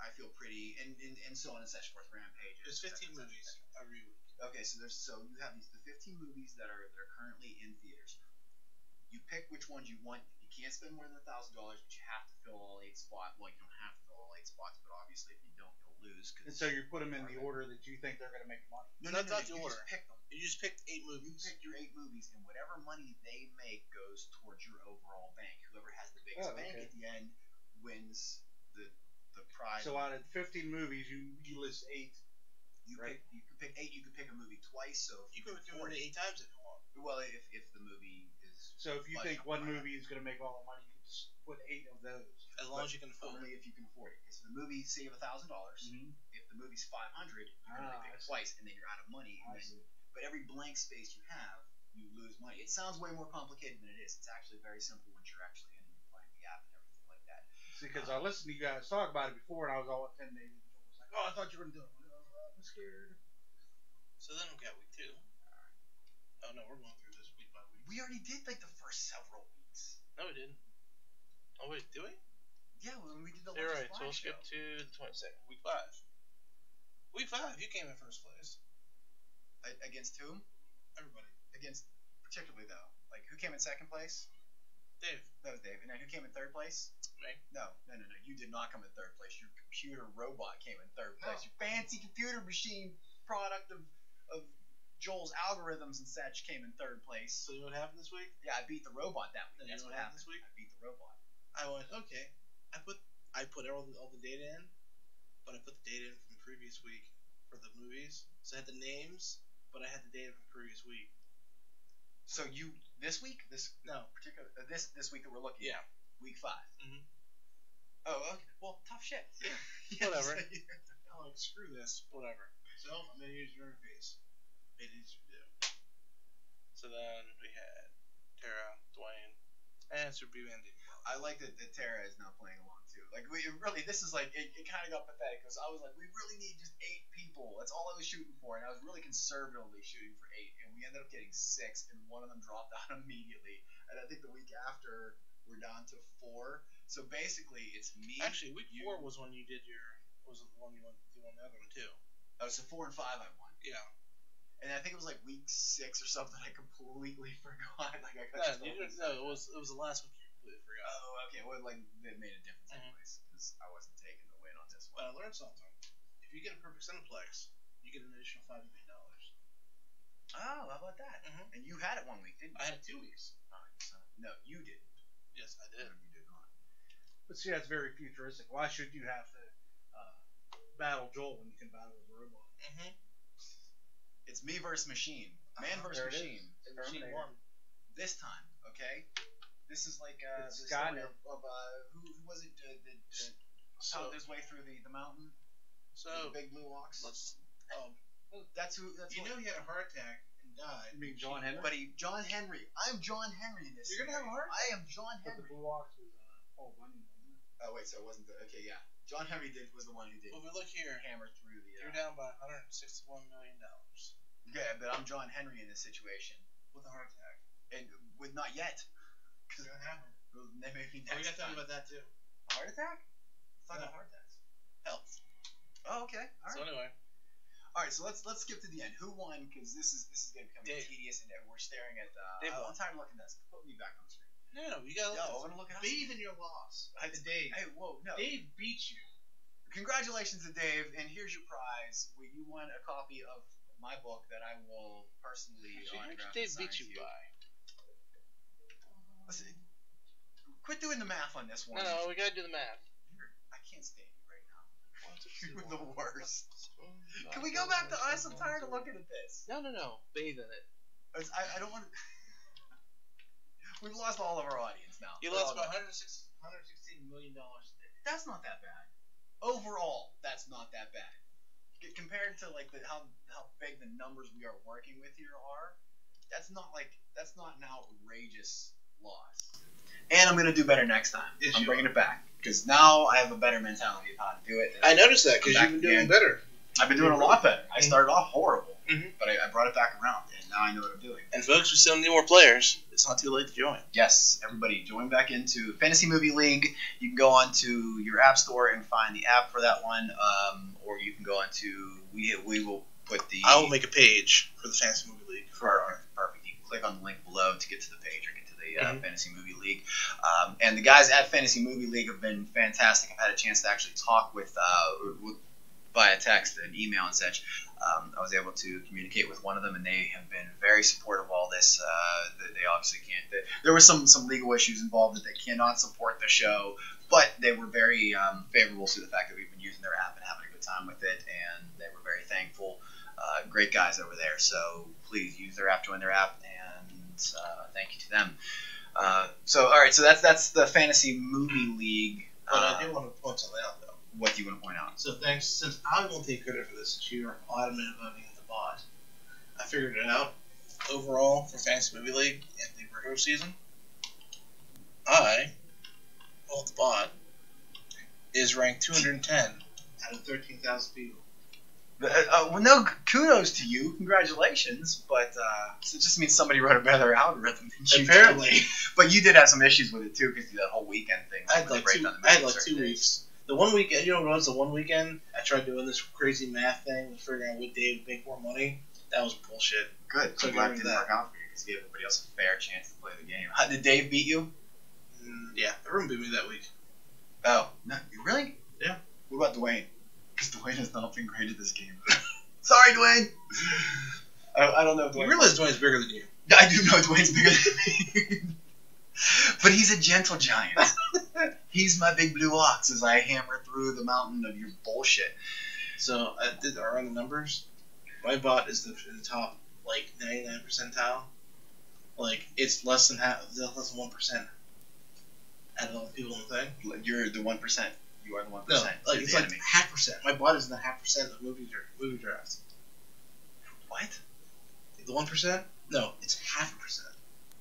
Speaker 2: I Feel Pretty, and so on and such forth. Rampage.
Speaker 4: There's 15 movies every week.
Speaker 2: Okay, so you have the 15 movies that are currently in theaters. You pick which ones you want. You can't spend more than $1,000, but you have to fill all 8 spots. Well, you don't have to fill all 8 spots, but obviously if you don't, you'll lose.
Speaker 3: And so you put them in the order that you think they're going to make money.
Speaker 2: No,
Speaker 4: That's not the
Speaker 2: you
Speaker 4: order.
Speaker 2: just pick them.
Speaker 4: You just picked 8
Speaker 2: You
Speaker 4: movies.
Speaker 2: pick your 8 movies, and whatever money they make goes towards your overall bank. Whoever has the biggest bank at the end wins the prize.
Speaker 3: So out of 15 movies, you list 8.
Speaker 2: You can pick 8. You can pick a movie twice. So if
Speaker 4: You can
Speaker 2: can
Speaker 4: do it 8 times if you want.
Speaker 2: well, if the movie is
Speaker 3: So if you think one movie is going to make all the money, you can just put 8 of those.
Speaker 4: As long as you can afford
Speaker 2: only
Speaker 4: it.
Speaker 2: if you can afford it. Because the movie save $1,000.
Speaker 3: Mm-hmm.
Speaker 2: If the movie's 500, you can only pick it twice, and then you're out of money. And then, but every blank space you have, you lose money. It sounds way more complicated than it is. It's actually very simple once you're actually in and you're playing the app and everything like that.
Speaker 3: See, because I listened to you guys talk about it before, and I was all intimidated. I was like, oh, I thought you were going to do it. I'm like, oh, I'm scared.
Speaker 4: So then we got week 2. Oh no, we're going through this week by week.
Speaker 2: We already did like the first several weeks.
Speaker 4: No, we didn't. Oh wait, do we?
Speaker 2: Yeah, when we did the
Speaker 4: You're
Speaker 2: last
Speaker 4: right. So we'll skip
Speaker 2: show.
Speaker 4: to the 22nd. Week 5. Week 5, you came in first place.
Speaker 2: Against whom?
Speaker 4: Everybody.
Speaker 2: Against, particularly though, like who came in second place?
Speaker 4: Dave.
Speaker 2: That was Dave. And then who came in third place?
Speaker 4: Me.
Speaker 2: No. You did not come in third place. Your computer robot came in third
Speaker 4: No.
Speaker 2: place. Your fancy computer machine product of Joel's algorithms and such came in third place.
Speaker 4: So you know what happened this week?
Speaker 2: Yeah, I beat the robot that week.
Speaker 4: Then you
Speaker 2: That's
Speaker 4: know
Speaker 2: what
Speaker 4: what happened
Speaker 2: happened
Speaker 4: this week?
Speaker 2: I beat the robot.
Speaker 4: I went, okay. I put all the data in, but I put the data in from the previous week for the movies. So I had the names, but I had the data from the previous week.
Speaker 2: So you this week, this week that we're looking
Speaker 4: Yeah.
Speaker 2: at, week 5.
Speaker 4: Mhm.
Speaker 2: Oh, okay. Well, tough shit.
Speaker 4: Whatever. I'm like, screw this. Whatever. So I'm gonna use your interface. Made it easier to do. So then we had Tara, Dwayne, and Super B and
Speaker 2: I like that Tara is now playing along too. Like this is like it kind of got pathetic because I was like, we really need just 8 people. That's all I was shooting for, and I was really conservatively shooting for 8, and we ended up getting 6, and one of them dropped out immediately. And I think the week after we're down to 4. So basically, it's me.
Speaker 4: Actually, week 4 was when you did the one you won the other one too.
Speaker 2: Oh, so 4 and 5 I won.
Speaker 4: Yeah.
Speaker 2: And I think it was like week 6 or something. I completely forgot. Like I got
Speaker 4: No, it was the last week you completely forgot.
Speaker 2: Oh, okay. Well, like it made a difference
Speaker 4: Mhm.
Speaker 2: anyways because I wasn't taking the win on this
Speaker 4: But
Speaker 2: one.
Speaker 4: I learned something. If you get a perfect Cineplex, you get an additional $5 million.
Speaker 2: Oh, how about that?
Speaker 4: Mhm.
Speaker 2: And you had it 1 week, didn't you?
Speaker 4: I had it 2 weeks.
Speaker 2: No, you didn't.
Speaker 4: Yes, I did.
Speaker 2: No, you did not.
Speaker 3: But see, that's very futuristic. Why should you have to battle Joel when you can battle a robot?
Speaker 4: Mm-hmm.
Speaker 2: It's me versus machine. Man versus
Speaker 3: There it is.
Speaker 2: machine.
Speaker 4: Machine
Speaker 3: Terminator.
Speaker 4: won.
Speaker 2: This time, okay? This is like
Speaker 3: It's
Speaker 2: the story
Speaker 3: Skynet.
Speaker 2: of who was it that
Speaker 4: So,
Speaker 2: found his way through the mountain? The
Speaker 4: so
Speaker 2: big blue walks.
Speaker 4: let's.
Speaker 2: That's who. That's
Speaker 4: You
Speaker 2: what-
Speaker 4: know he had a heart attack and died.
Speaker 3: You mean John Henry?
Speaker 2: But John Henry. I'm John Henry in this.
Speaker 4: You're gonna have a heart
Speaker 2: I am John
Speaker 3: But the
Speaker 2: Henry.
Speaker 3: Blue Ox was Paul Bunyan, wasn't it?
Speaker 2: Oh wait, so it wasn't the okay? Yeah, John Henry was the one who did
Speaker 4: Well, if we look here,
Speaker 2: hammer through the.
Speaker 4: you're down by $161 million
Speaker 2: Yeah, but I'm John Henry in this situation,
Speaker 4: with a heart attack.
Speaker 2: and with not yet.
Speaker 4: It's gonna happen.
Speaker 2: Maybe
Speaker 4: We
Speaker 2: next
Speaker 4: got to talk
Speaker 2: time.
Speaker 4: about that too.
Speaker 2: Heart attack? It's not
Speaker 4: No.
Speaker 2: about heart attacks.
Speaker 4: Health.
Speaker 2: Oh, okay. All right.
Speaker 4: So anyway,
Speaker 2: All right. So let's skip to the end. Who won? Because this is going to become
Speaker 4: Dave.
Speaker 2: tedious, and we're staring at.
Speaker 4: Dave won.
Speaker 2: I'm tired of looking at this. Put me back on the screen.
Speaker 4: no, you gotta
Speaker 2: No, I
Speaker 4: look
Speaker 2: want to look at
Speaker 4: at
Speaker 2: us.
Speaker 4: bathe in your loss.
Speaker 2: Hey,
Speaker 4: Dave.
Speaker 2: Hey, whoa, no.
Speaker 4: Dave beat you.
Speaker 2: Congratulations to Dave, and here's your prize. You won a copy of my book that I will personally
Speaker 4: Actually, how much
Speaker 2: autograph
Speaker 4: did
Speaker 2: and
Speaker 4: Dave beat
Speaker 2: sign
Speaker 4: you
Speaker 2: to
Speaker 4: by?
Speaker 2: Listen, quit doing the math on this one.
Speaker 4: No, we gotta do the math.
Speaker 2: I can't stand you right now.
Speaker 4: 1, 2, 3,
Speaker 2: You're the
Speaker 4: 1.
Speaker 2: worst. Can we go back to us? I'm tired of looking at this.
Speaker 4: No. Bathe in it.
Speaker 2: I don't want to. We've lost all of our audience now.
Speaker 4: You
Speaker 2: They're
Speaker 4: lost
Speaker 2: all
Speaker 4: by
Speaker 2: gone.
Speaker 4: $116 million today.
Speaker 2: That's not that bad. Overall, that's not that bad. Compared to like how big the numbers we are working with here are, that's not an outrageous loss. And I'm gonna do better next time.
Speaker 4: Yes,
Speaker 2: I'm
Speaker 4: you
Speaker 2: bringing it back because now I have a better mentality of how to do it.
Speaker 4: I noticed that because
Speaker 2: Back
Speaker 4: you've been doing
Speaker 2: again.
Speaker 4: better.
Speaker 2: I've been doing a lot better. I started off horrible,
Speaker 4: Mhm.
Speaker 2: but I brought it back around, and now I know what I'm doing.
Speaker 4: And folks, we still need more players. It's not too late to join.
Speaker 2: Yes, everybody, join back into Fantasy Movie League. You can go onto your app store and find the app for that one, or you can go onto we will put the.
Speaker 4: I will make a page for the Fantasy Movie League.
Speaker 2: Perfect. You can click on the link below to get to the page or get to the Fantasy Movie League. And the guys at Fantasy Movie League have been fantastic. I've had a chance to actually talk with via text and email and such. I was able to communicate with one of them, and they have been very supportive of all this. They obviously can't. There were some legal issues involved that they cannot support the show, but they were very favorable to the fact that we've been using their app and having a good time with it, and they were very thankful. Great guys over there, so please use their app, join their app, and thank you to them. So all right, so that's the Fantasy Movie League.
Speaker 4: But I do want to point something out, though.
Speaker 2: What do you want to point out?
Speaker 4: So thanks, since I won't take credit for this, since you're adamant voting at the bot, I figured it out. Overall, for Fantasy Movie League in the regular season, the bot, is ranked 210 out of 13,000 people.
Speaker 2: Well, no kudos to you. Congratulations. But so it just means somebody wrote a better algorithm than you.
Speaker 4: Apparently.
Speaker 2: But you did have some issues with it, too, because that whole weekend thing.
Speaker 4: I had like 2 weeks. The one weekend, you know what it was? The one weekend I tried doing this crazy math thing, figuring out what day would make more money. That was bullshit.
Speaker 2: Good.
Speaker 4: So
Speaker 2: I'm glad it didn't work out for you, because you gave everybody else a fair chance to play the game. Did Dave beat you?
Speaker 4: Yeah, everyone beat me that week.
Speaker 2: Oh, no, really?
Speaker 4: Yeah.
Speaker 2: What about Dwayne? Because Dwayne has not been great at this game. Sorry, Dwayne. I don't know if Dwayne.
Speaker 4: You realize Dwayne's bigger than you.
Speaker 2: I do know Dwayne's bigger than me. But he's a gentle giant. He's my big blue ox as I hammer through the mountain of your bullshit.
Speaker 4: So I did run the numbers. My bot is in the top, like 99 percentile. Like it's less than 1% out of all the people in the thing.
Speaker 2: You're the 1%. You are the 1%.
Speaker 4: No, like it's like
Speaker 2: enemy.
Speaker 4: 0.5%. My bot is in the 0.5% of movie draft.
Speaker 2: What?
Speaker 4: The 1%? No, it's 0.5%.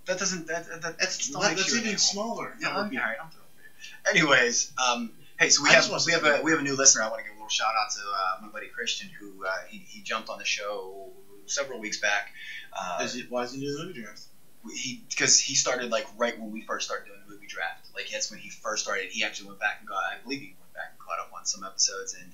Speaker 2: That doesn't. That's still makes
Speaker 4: That's
Speaker 2: you
Speaker 4: even
Speaker 2: an
Speaker 4: smaller.
Speaker 2: Yeah, all right. I'm thrilled for you. Anyways, hey, so we have a new listener. I want to give a little shout out to my buddy Christian, who he jumped on the show several weeks back.
Speaker 4: Why is he doing the movie draft?
Speaker 2: Because he started like right when we first started doing the movie draft. Like that's when he first started. He actually went back and I believe he went back and caught up on some episodes, and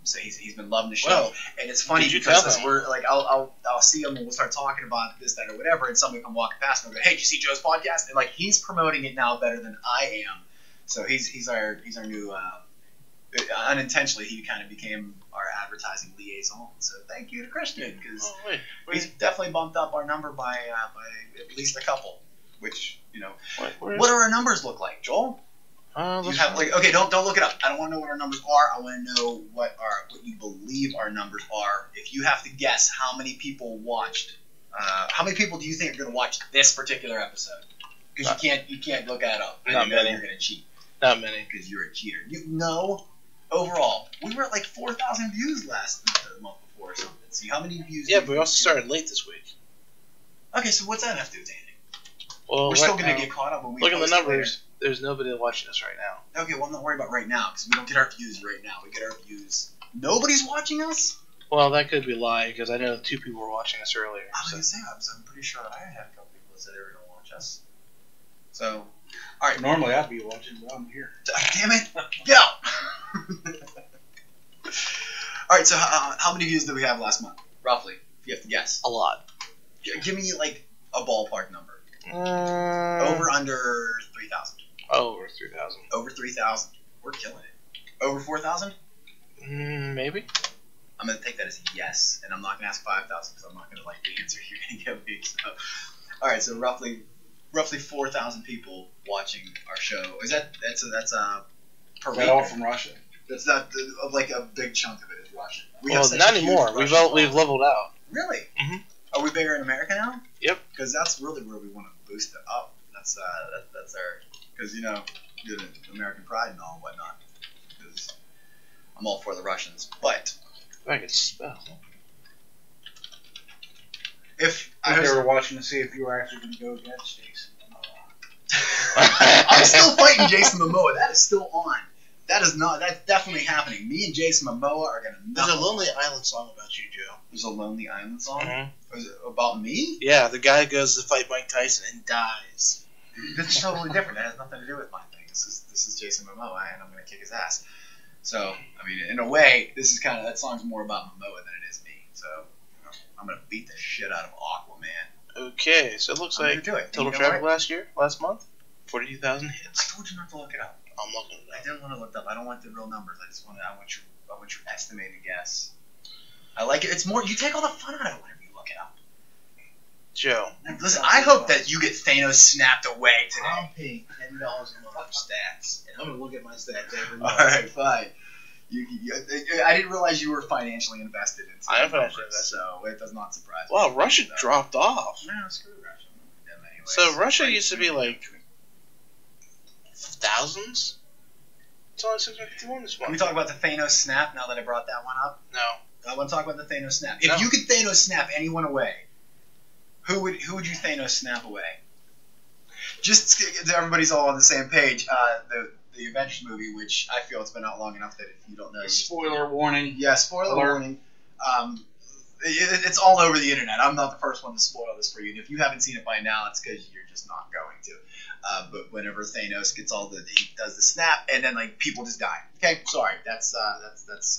Speaker 2: so he's been loving the show.
Speaker 4: Well,
Speaker 2: and it's funny because we're like I'll see him and we'll start talking about this, that, or whatever, and somebody come walking past and I'll go, hey, did you see Joe's podcast? And like he's promoting it now better than I am. So he's our new. Unintentionally, he kind of became our advertising liaison. So thank you to Christian, because he's definitely bumped up our number by at least a couple. Which what do our numbers look like, Joel? You have okay, don't look it up. I don't want to know what our numbers are. I want to know what you believe our numbers are. If you have to guess how many people watched, how many people do you think are going to watch this particular episode? Because you can't look that up.
Speaker 4: Not many.
Speaker 2: You're going to cheat.
Speaker 4: Not many.
Speaker 2: Because you're a cheater. Overall, we were at like 4,000 views the month before or something. See how many views.
Speaker 4: Yeah, but we also started late this week.
Speaker 2: Okay, so what's that have to do with anything?
Speaker 4: Well,
Speaker 2: we're still going to get caught up when we
Speaker 4: look at the numbers.
Speaker 2: Later.
Speaker 4: There's nobody watching us right now.
Speaker 2: Okay, well, I'm not worried about right now because we don't get our views right now. We get our views. Nobody's watching us?
Speaker 4: Well, that could be a lie because I know 2 people were watching us earlier.
Speaker 2: I was going to say, I'm pretty sure I had a couple people that said they were going to watch us. So, all right.
Speaker 3: Normally I'd be watching, but I'm here.
Speaker 2: Damn it. Go! All right, so how many views did we have last month, roughly, if you have to guess?
Speaker 4: A lot.
Speaker 2: Give me, like, a ballpark number. Over, under 3,000.
Speaker 4: Over 3,000.
Speaker 2: Over 3,000. We're killing it. Over 4,000?
Speaker 4: Maybe.
Speaker 2: I'm going to take that as a yes, and I'm not going to ask 5,000 because I'm not going to like the answer you're going to give me. So. All right, so roughly 4,000 people watching our show. That's per week?
Speaker 3: Is that all from Russia?
Speaker 2: That's not like a big chunk of it is Russian.
Speaker 4: Well, not anymore. We've leveled out.
Speaker 2: Really?
Speaker 4: Mm-hmm.
Speaker 2: Are we bigger in America now?
Speaker 4: Yep.
Speaker 2: Because that's really where we want to boost it up. That's our because the American pride and all and whatnot. Because I'm all for the Russians, but
Speaker 4: I can spell.
Speaker 3: If they were watching to see if you were actually going to go against Jason
Speaker 2: Momoa. I'm still fighting Jason Momoa. That is still on. That's definitely happening. Me and Jason Momoa are going to.
Speaker 4: There's a Lonely Island song about you, Joe.
Speaker 2: There's a Lonely Island song?
Speaker 4: Mm-hmm.
Speaker 2: Was it about me?
Speaker 4: Yeah, the guy goes to fight Mike Tyson and dies.
Speaker 2: That's totally different. That has nothing to do with my thing. This is Jason Momoa, and I'm going to kick his ass. So, I mean, in a way, this is that song's more about Momoa than it is me. So, I'm going to beat the shit out of Aquaman.
Speaker 4: Okay, so it looks
Speaker 2: I'm
Speaker 4: like
Speaker 2: gonna do it.
Speaker 4: total
Speaker 2: And you know
Speaker 4: traffic last month, 42,000
Speaker 2: I
Speaker 4: hits.
Speaker 2: told you not to look it up.
Speaker 4: I'm looking it
Speaker 2: I
Speaker 4: up.
Speaker 2: didn't want to look it up. I don't want the real numbers. I want your estimated guess. I like it. It's more. You take all the fun out of it whenever you look it up.
Speaker 4: Joe.
Speaker 2: Listen, I hope that you get Thanos snapped away today.
Speaker 4: I'm paying $10 a month for stats, and I'm gonna look at my stats every
Speaker 2: All
Speaker 4: month.
Speaker 2: right, fine. I didn't realize you were financially invested in.
Speaker 4: I am financially invested.
Speaker 2: so it does not surprise me.
Speaker 4: Wow, Russia
Speaker 2: So-
Speaker 4: dropped off.
Speaker 2: No, screw Russia. Them anyways.
Speaker 4: So Russia used to be like thousands. It's only 651 this
Speaker 2: Can we
Speaker 4: month.
Speaker 2: talk about the Thanos snap now that I brought that one up?
Speaker 4: No.
Speaker 2: I want to talk about the Thanos snap.
Speaker 4: No.
Speaker 2: If you could Thanos snap anyone away, who would you Thanos snap away? Just so everybody's all on the same page. The Avengers movie, which I feel it's been out long enough that if you don't know,
Speaker 3: Spoiler warning.
Speaker 2: yeah, spoiler
Speaker 3: Alert.
Speaker 2: warning. It's all over the internet. I'm not the first one to spoil this for you. And if you haven't seen it by now, it's because you're just not going to. But whenever Thanos gets he does the snap, and then like people just die. Okay, sorry, that's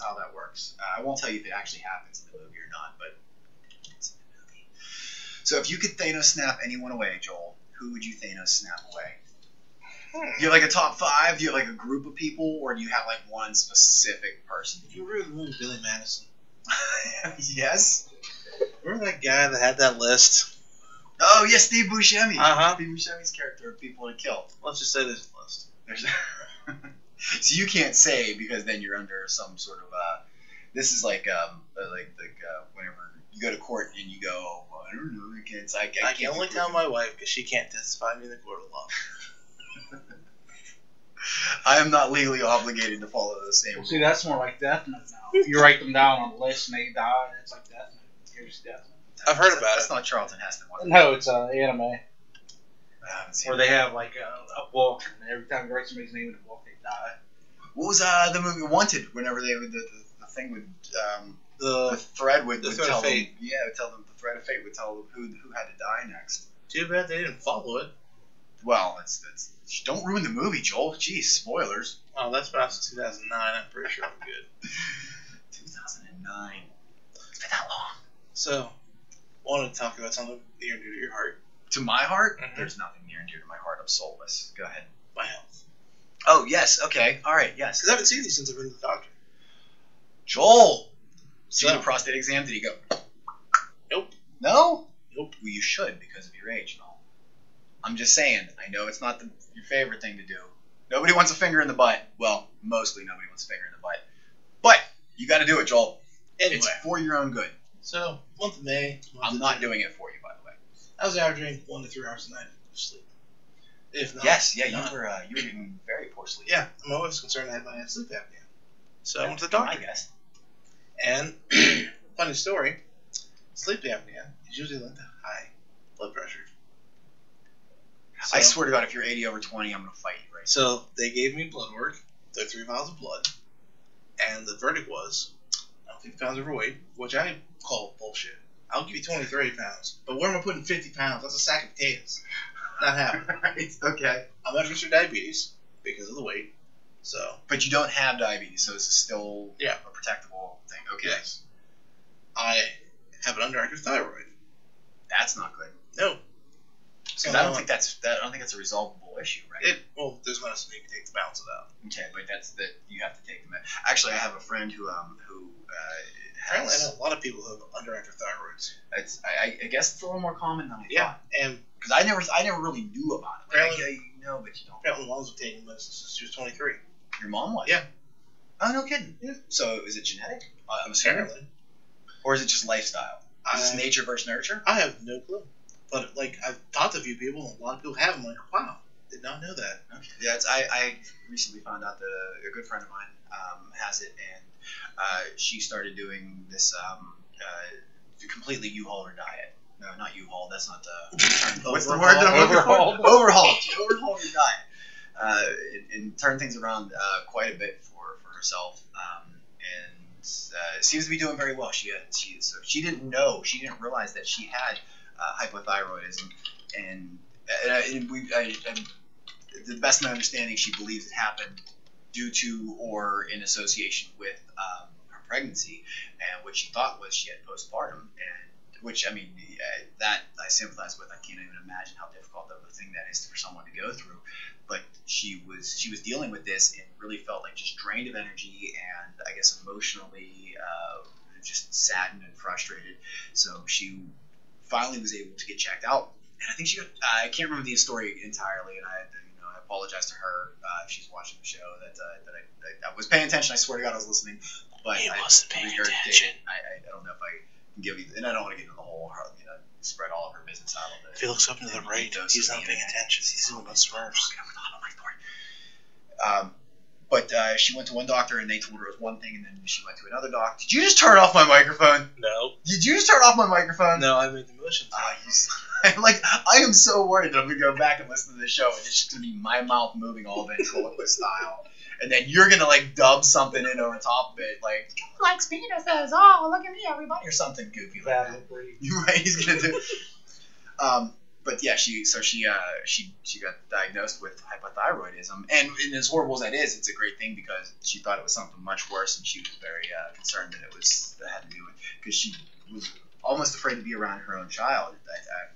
Speaker 2: how that works. I won't tell you if it actually happens in the movie or not, but it's in the movie. So if you could Thanos snap anyone away, Joel, who would you Thanos snap away? Do you have like a top 5? Do you have like a group of people, or do you have like one specific person?
Speaker 4: You remember the movie Billy Madison?
Speaker 2: Yes.
Speaker 4: Remember that guy that had that list?
Speaker 2: Oh yeah, Steve Buscemi.
Speaker 4: Uh-huh.
Speaker 2: Steve Buscemi's character of people to kill.
Speaker 4: Let's just say this list.
Speaker 2: There's so you can't say because then you're under some sort of this is like whenever you go to court and you go, oh, well, I don't know,
Speaker 4: I can only tell my wife because she can't testify me in the court of law.
Speaker 2: I am not legally obligated to follow the same
Speaker 3: Well,
Speaker 2: rules.
Speaker 3: see, that's more like Death Note now. If you write them down on a list and they die, it's like Death Note. Here's Death Note.
Speaker 4: I've heard about
Speaker 2: That's
Speaker 4: it.
Speaker 2: not Charlton Heston, was it?
Speaker 3: No, it's an anime
Speaker 2: I haven't seen
Speaker 3: where
Speaker 2: it.
Speaker 3: they have like a book, and every time you write somebody's name in the book, they die.
Speaker 2: What was the movie Wanted? Whenever they would the thing would the
Speaker 4: The
Speaker 2: thread would
Speaker 4: Thread
Speaker 2: tell
Speaker 4: of Fate.
Speaker 2: them. Yeah, it would tell them the thread of fate would tell them who had to die next.
Speaker 4: Too bad they didn't follow it.
Speaker 2: Well, it's don't ruin the movie, Joel. Jeez, spoilers.
Speaker 4: Oh, that's been out since 2009. I'm pretty sure I'm good.
Speaker 2: 2009. It's been that long.
Speaker 4: So, wanted to talk about something near and dear to your heart.
Speaker 2: To my heart,
Speaker 4: Mhm.
Speaker 2: there's nothing near and dear to my heart. I'm soulless. Go ahead.
Speaker 4: My health.
Speaker 2: Oh yes. Okay. All right. Yes.
Speaker 4: Because I haven't seen these since I've been to the doctor.
Speaker 2: Joel. See
Speaker 4: So-
Speaker 2: the prostate exam? Did he go?
Speaker 4: Nope.
Speaker 2: No.
Speaker 4: Nope.
Speaker 2: Well, you should because of your age and all. I'm just saying. I know it's not your favorite thing to do. Nobody wants a finger in the butt. Well, mostly nobody wants a finger in the butt. But you got to do it, Joel.
Speaker 4: Anyway,
Speaker 2: It's for your own good.
Speaker 4: so, month of May. month
Speaker 2: I'm
Speaker 4: of
Speaker 2: not
Speaker 4: June,
Speaker 2: doing it for you, by the way.
Speaker 4: I was averaging 1 to 3 hours a night of sleep. If not.
Speaker 2: Yes. Yeah.
Speaker 4: not.
Speaker 2: You were getting very poor sleep.
Speaker 4: Yeah, my wife was concerned I had sleep apnea. So I went to the
Speaker 2: I
Speaker 4: doctor.
Speaker 2: guess.
Speaker 4: And, funny story, sleep apnea is usually linked to high blood pressure. So,
Speaker 2: I swear to God, if you're 80 over 20, I'm gonna fight you right
Speaker 4: So they gave me blood work, took 3 vials of blood, and the verdict was I'm 50 pounds overweight, which I call bullshit. I'll give you 20, 30 pounds, but where am I putting 50 pounds? That's a sack of potatoes. Not happening.
Speaker 2: now. Right. Okay.
Speaker 4: I'm at risk for diabetes because of the weight. So,
Speaker 2: But you don't have diabetes, so this is still
Speaker 4: Yeah.
Speaker 2: a protectable thing. Okay.
Speaker 4: yes. I have an underactive thyroid.
Speaker 2: That's not good.
Speaker 4: No.
Speaker 2: Because I don't think that's a resolvable issue, right?
Speaker 4: There's medicine you can take to balance it out.
Speaker 2: Okay, but that's that you have to take the med. Actually, I have a friend who
Speaker 4: Apparently, I
Speaker 2: has.
Speaker 4: know a lot of people who have underactive thyroids.
Speaker 2: I guess it's a little more common than I
Speaker 4: Yeah,
Speaker 2: thought.
Speaker 4: and
Speaker 2: Because I never really knew about it. Like,
Speaker 4: Apparently-
Speaker 2: you know, but you don't.
Speaker 4: apparently mom's been taking medicine since she was 23.
Speaker 2: Your mom was.
Speaker 4: Yeah.
Speaker 2: Oh no, kidding.
Speaker 4: Yeah.
Speaker 2: So is it genetic? I'm assuming,
Speaker 4: Apparently.
Speaker 2: or is it just lifestyle? Is this
Speaker 4: I-
Speaker 2: nature versus nurture?
Speaker 4: I have no clue. But, like, I've talked to a few people, and a lot of people have. I'm like, wow, did not know that.
Speaker 2: Okay. Yeah, I recently found out that a good friend of mine has it, and she started doing this completely U-Hauler diet. No, not U-Haul. That's not the term. What's the word that I'm looking for?
Speaker 3: Overhauled.
Speaker 2: Overhauled. She overhauled her diet and turned things around quite a bit for herself, and seems to be doing very well. She didn't know. She didn't realize that she had hypothyroidism, and to the best of my understanding, she believes it happened due to or in association with her pregnancy, and what she thought was she had postpartum, and which I mean, that I sympathize with. I can't even imagine how difficult of a thing that is for someone to go through. But she was dealing with this and really felt like just drained of energy and I guess emotionally just saddened and frustrated. So she finally was able to get checked out, and I think she got. I can't remember the story entirely, and I apologize to her if she's watching the show that I was paying attention. I swear to God, I was listening, but
Speaker 4: He
Speaker 2: I
Speaker 4: wasn't paying attention.
Speaker 2: I don't know if I can give you, and I don't want to get into the whole spread all of her business out of it.
Speaker 4: If he looks up to the right, he's not paying attention. He's thinking about Smurfs.
Speaker 2: But she went to one doctor and they told her it was one thing, and then she went to another doctor. Did you just turn off my microphone?
Speaker 4: No.
Speaker 2: Did you just turn off my microphone?
Speaker 4: No, I made the motion.
Speaker 2: I am so worried that I'm gonna go back and listen to the show and it's just gonna be my mouth moving all ventriloquist style, and then you're gonna dub something in over top of it, like penises. Oh, look at me, everybody, or something goofy like that. You're right. He's gonna do. But yeah, she got diagnosed with hypothyroidism, and as horrible as that is, it's a great thing because she thought it was something much worse, and she was very concerned that that had to do with because she was almost afraid to be around her own child.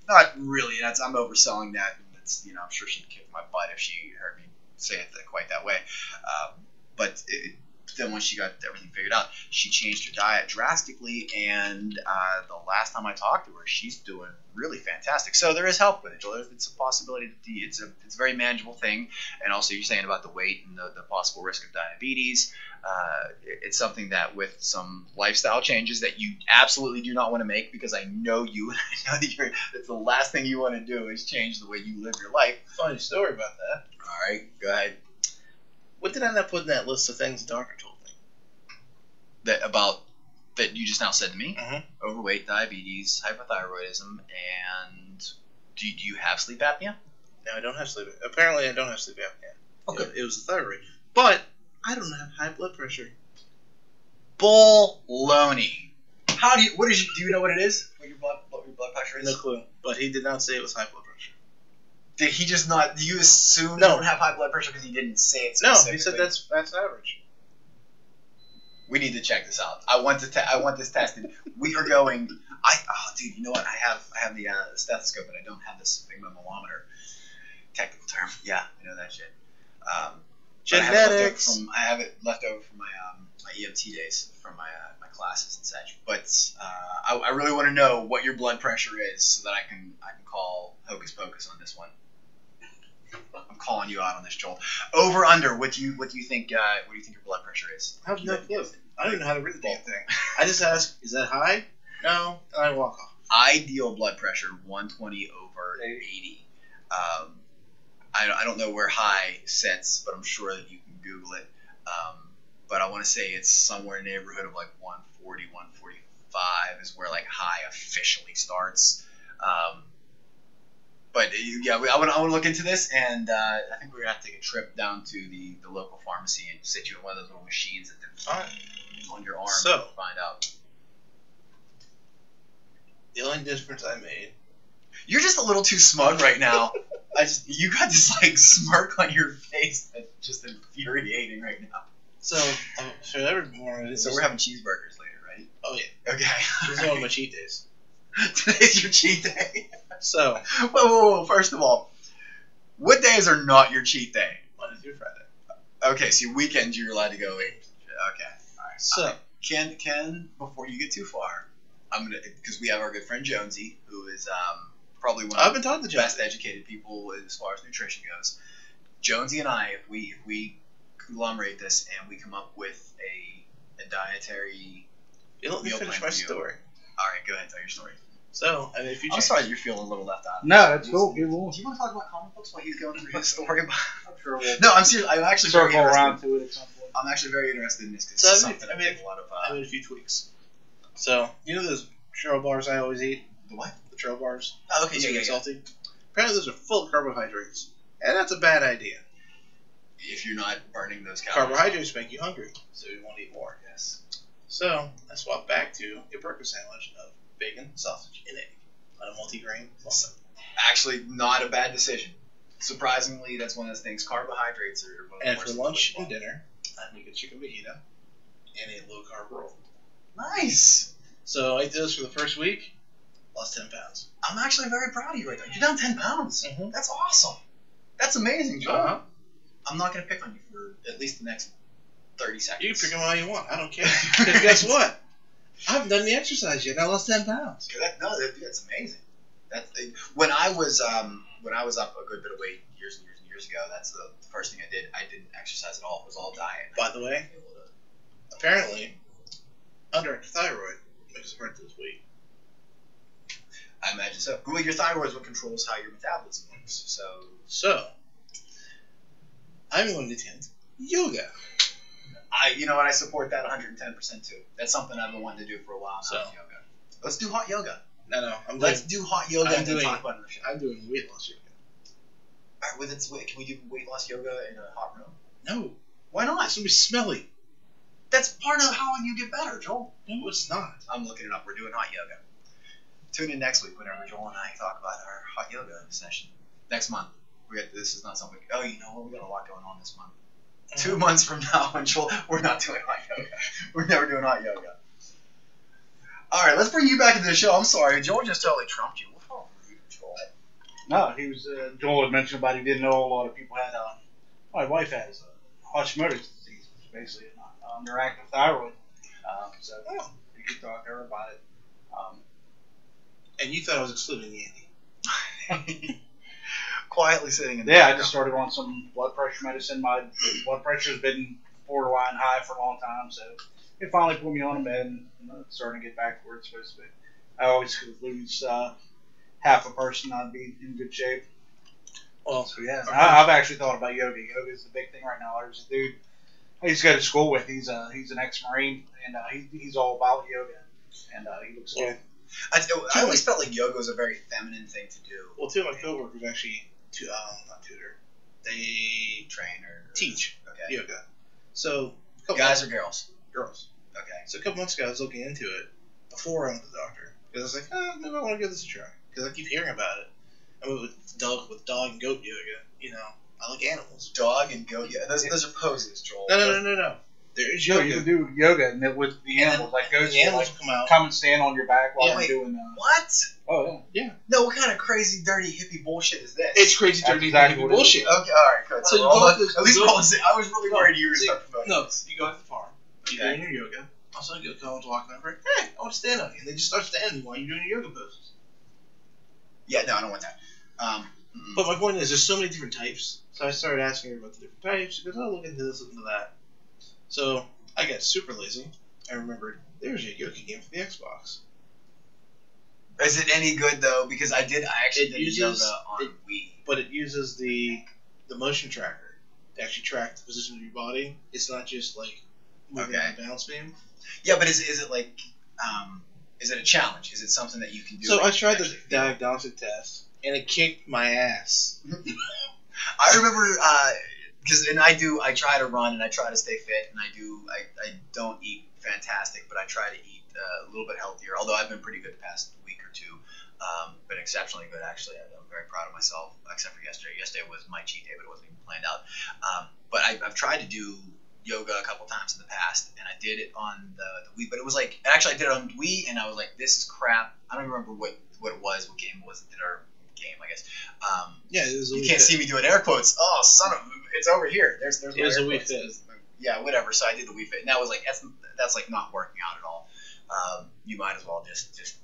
Speaker 2: Not really. I'm overselling that. And I'm sure she'd kick my butt if she heard me say it quite that way. But then once she got everything figured out, she changed her diet drastically, and the last time I talked to her, she's doing really fantastic. So there is help with it. It's a possibility that it's a very manageable thing, and also you're saying about the weight and the possible risk of diabetes. It's something that with some lifestyle changes that you absolutely do not want to make, because I know you, and I know that that's the last thing you want to do is change the way you live your life.
Speaker 4: Funny story about that.
Speaker 2: All right, go ahead.
Speaker 4: What did I not put in that list of things the doctor told me?
Speaker 2: That you just now said to me?
Speaker 4: Mm-hmm.
Speaker 2: Overweight, diabetes, hypothyroidism, and do you have sleep apnea?
Speaker 4: No, I don't have sleep. Apparently, I don't have sleep apnea.
Speaker 2: Okay.
Speaker 4: It was the thyroid, but I don't have high blood pressure.
Speaker 2: Baloney. Do you know what it is? What your blood pressure is?
Speaker 4: No clue. But he did not say it was high blood pressure.
Speaker 2: Did he just not? Do you assume
Speaker 4: No.
Speaker 2: you don't have high blood pressure because he didn't say it
Speaker 4: No,
Speaker 2: specifically?
Speaker 4: he said that's average.
Speaker 2: We need to check this out. I want this tested. We are going. Dude, you know what? I have the stethoscope, but I don't have this sphygmomanometer. Technical term. Yeah, I know that shit.
Speaker 4: Genetics.
Speaker 2: I have it left over from my EMT days from my classes and such. But I really want to know what your blood pressure is so that I can call Hocus Pocus on this one. I'm calling you out on this, Joel. Over under. What do you think? What do you think your blood pressure is?
Speaker 4: I have no clue. I don't even know how to read the damn thing. I just ask, is that high? No, and I walk off.
Speaker 2: Ideal blood pressure 120 over 80. I don't know where high sits, but I'm sure that you can Google it. But I want to say it's somewhere in the neighborhood of like 140, 145 is where like high officially starts. But yeah, I want to look into this, and I think we're gonna have to take a trip down to the local pharmacy and sit you in one of those little machines that on your arm to find out.
Speaker 4: The only difference I made.
Speaker 2: You're just a little too smug right now. You got this like smirk on your face that's just infuriating right now.
Speaker 4: So every morning.
Speaker 2: So we're having cheeseburgers later, right?
Speaker 4: Oh yeah.
Speaker 2: Okay.
Speaker 4: This is one of my cheat days.
Speaker 2: Today's your cheat day.
Speaker 4: So.
Speaker 2: Whoa. First of all, what days are not your cheat day?
Speaker 4: Monday through Friday.
Speaker 2: Okay, so weekends you're allowed to go eat. Okay. All right.
Speaker 4: So.
Speaker 2: Ken, before you get too far, because we have our good friend Jonesy, who is probably one of the best educated people as far as nutrition goes. Jonesy and I, if we conglomerate this and we come up with a dietary
Speaker 4: You let me
Speaker 2: meal
Speaker 4: finish
Speaker 2: plan
Speaker 4: my
Speaker 2: for you.
Speaker 4: story.
Speaker 2: All right, go ahead, tell your story.
Speaker 4: So, I mean, if you
Speaker 2: I'm sorry you're feeling a little left out.
Speaker 3: No, that's cool. Keep going.
Speaker 2: Do you want to talk about comic books while he's going through his story?
Speaker 3: I'm sure we'll
Speaker 2: No, I'm serious. I'm actually very
Speaker 3: circle
Speaker 2: interested.
Speaker 3: around to it at some point.
Speaker 2: I'm actually very interested in this because
Speaker 4: So,
Speaker 2: it's
Speaker 4: I mean-
Speaker 2: something
Speaker 4: I mean,
Speaker 2: I make a lot of.
Speaker 4: I made a few tweaks. So, you know those churro bars I always eat?
Speaker 2: The what?
Speaker 4: The churro bars?
Speaker 2: Oh, okay,
Speaker 4: Those are
Speaker 2: yeah.
Speaker 4: salty. Apparently those are full of carbohydrates. And that's a bad idea.
Speaker 2: If you're not burning those calories.
Speaker 4: Carbohydrates make you hungry, so you want to eat more.
Speaker 2: Yes.
Speaker 4: So, I swapped back to a burger sandwich of bacon, sausage, and egg on a multi-grain waffle.
Speaker 2: Actually, not a bad decision. Surprisingly, that's one of those things. Carbohydrates are one of the
Speaker 4: And
Speaker 2: worst
Speaker 4: for lunch
Speaker 2: things.
Speaker 4: and dinner, I make a chicken fajita and a low-carb roll.
Speaker 2: Nice.
Speaker 4: So I did this for the first week. Lost 10 pounds.
Speaker 2: I'm actually very proud of you right there. You're down 10 pounds.
Speaker 4: Mhm.
Speaker 2: That's awesome. That's amazing, Joel.
Speaker 4: Uh-huh.
Speaker 2: I'm not going to pick on you for at least the next 30 seconds.
Speaker 4: You can pick them all you want. I don't care. Because guess what? I haven't done the exercise yet. I lost 10 pounds.
Speaker 2: That's amazing. When I was up a good bit of weight years and years ago, that's the first thing I did. I didn't exercise at all. It was all diet.
Speaker 4: By the way, apparently, underactive thyroid makes it hard to lose weight.
Speaker 2: I imagine so. Well, your thyroid is what controls how your metabolism works.
Speaker 4: So, I'm going to attend yoga.
Speaker 2: You know what? I support that 110% too. That's something I've been wanting to do for a while now.
Speaker 4: So-
Speaker 2: Yoga. Let's do hot yoga.
Speaker 4: No,
Speaker 2: Let's do hot yoga
Speaker 4: I'm
Speaker 2: and then
Speaker 4: doing-
Speaker 2: talk about it.
Speaker 4: I'm doing weight loss yoga.
Speaker 2: All right, can we do weight loss yoga in a hot room?
Speaker 4: No,
Speaker 2: Why not?
Speaker 4: it's gonna be smelly.
Speaker 2: That's part of how you get better, Joel.
Speaker 4: No, it's not.
Speaker 2: I'm looking it up. We're doing hot yoga. Tune in next week whenever Joel and I talk about our hot yoga session. Next month. This is not something. Oh, you know what? We got a lot going on this month. 2 months from now, and Joel, we're not doing hot yoga. We're never doing hot yoga. All right, let's bring you back into the show. I'm sorry, Joel just totally trumped you. What's wrong with you, Joel?
Speaker 3: No, he was. Joel had mentioned about he didn't know a lot of people had. My wife has Hashimoto's disease, which is basically an underactive thyroid. So you could talk to her about it.
Speaker 4: And you thought I was excluding Andy.
Speaker 2: Quietly sitting in the
Speaker 3: Yeah, I just started on some blood pressure medicine. My blood pressure's been borderline high for a long time, so it finally put me on a med, and it's starting to get back to where it's supposed to be. I always could lose half a person, I'd be in good shape.
Speaker 4: Well,
Speaker 3: So yeah, I've actually thought about yoga. Yoga is the big thing right now. There's a dude I used to go to school with. He's an ex-Marine, and he's all about yoga, and he looks good.
Speaker 2: I always felt like yoga was a very feminine thing to do.
Speaker 4: well, two of my coworkers actually, not tutor, they
Speaker 2: Train or
Speaker 4: teach
Speaker 2: Okay.
Speaker 4: yoga. So, a couple
Speaker 2: Guys or girls?
Speaker 4: girls.
Speaker 2: Okay.
Speaker 4: So a couple months ago, I was looking into it before I went to the doctor because I was like, maybe I want to give this a try because I keep hearing about it. I mean, with dog and goat yoga, you know, I like animals.
Speaker 2: Dog and goat. Yeah, those are poses, Joel.
Speaker 4: No. There is
Speaker 3: You
Speaker 4: yoga.
Speaker 3: can do yoga and it with the animals, like goes
Speaker 4: the animals
Speaker 3: like
Speaker 4: will come out.
Speaker 3: come and stand on your back while
Speaker 4: Yeah,
Speaker 3: we're
Speaker 2: wait.
Speaker 3: doing.
Speaker 2: What?
Speaker 3: Oh yeah.
Speaker 2: No, what kind of crazy, dirty, hippie bullshit is this?
Speaker 4: It's crazy,
Speaker 3: That's
Speaker 4: dirty,
Speaker 3: exactly
Speaker 4: hippie
Speaker 3: what it is.
Speaker 4: bullshit.
Speaker 2: Okay, all right, good.
Speaker 4: So you
Speaker 2: Well,
Speaker 4: go to the-
Speaker 2: at least
Speaker 4: go-
Speaker 2: I was really worried you were going to start promoting
Speaker 4: No,
Speaker 2: this.
Speaker 4: you go to the farm. You're
Speaker 2: Okay.
Speaker 4: doing your yoga. Also, you go walking over. Hey, I want to stand on you. And they just start standing while you're doing your yoga poses.
Speaker 2: Yeah, no, I don't want that.
Speaker 4: But my point is, there's so many different types. So I started asking her about the different types. She goes, oh, look into this, look into that. So I got super lazy. I remembered there's a yoga game for the Xbox.
Speaker 2: Is it any good though? Because I actually
Speaker 4: It
Speaker 2: did
Speaker 4: uses-
Speaker 2: yoga on
Speaker 4: it-
Speaker 2: Wii.
Speaker 4: But it uses the motion tracker to actually track the position of your body. It's not just like moving
Speaker 2: Okay.
Speaker 4: on a balance beam.
Speaker 2: Yeah, but is it like is it a challenge? Is it something that you can do?
Speaker 4: So
Speaker 2: that
Speaker 4: I
Speaker 2: you
Speaker 4: tried the
Speaker 2: actually feel?
Speaker 4: diagnostic test, and it kicked my ass.
Speaker 2: I remember because I try to run and I try to stay fit and I don't eat fantastic, but I try to eat a little bit healthier. Although I've been pretty good the past week or two, been exceptionally good actually. I'm very proud of myself, except for yesterday. Yesterday was my cheat day, but it wasn't even planned out. But I've tried to do yoga a couple times in the past, and I did it on the Wii. But it was like actually I did it on Wii, and I was like, this is crap. I don't remember what it was, what game it was that did our game, I guess.
Speaker 4: Yeah, it was a
Speaker 2: You
Speaker 4: Wii
Speaker 2: can't
Speaker 4: Fit.
Speaker 2: see me doing air quotes. Oh, son of! It's over here. There's
Speaker 4: It
Speaker 2: my
Speaker 4: was a
Speaker 2: air
Speaker 4: Wii
Speaker 2: quotes.
Speaker 4: Fit.
Speaker 2: Yeah, whatever. So I did the Wii Fit, and that was like that's like not working out at all. You might as well just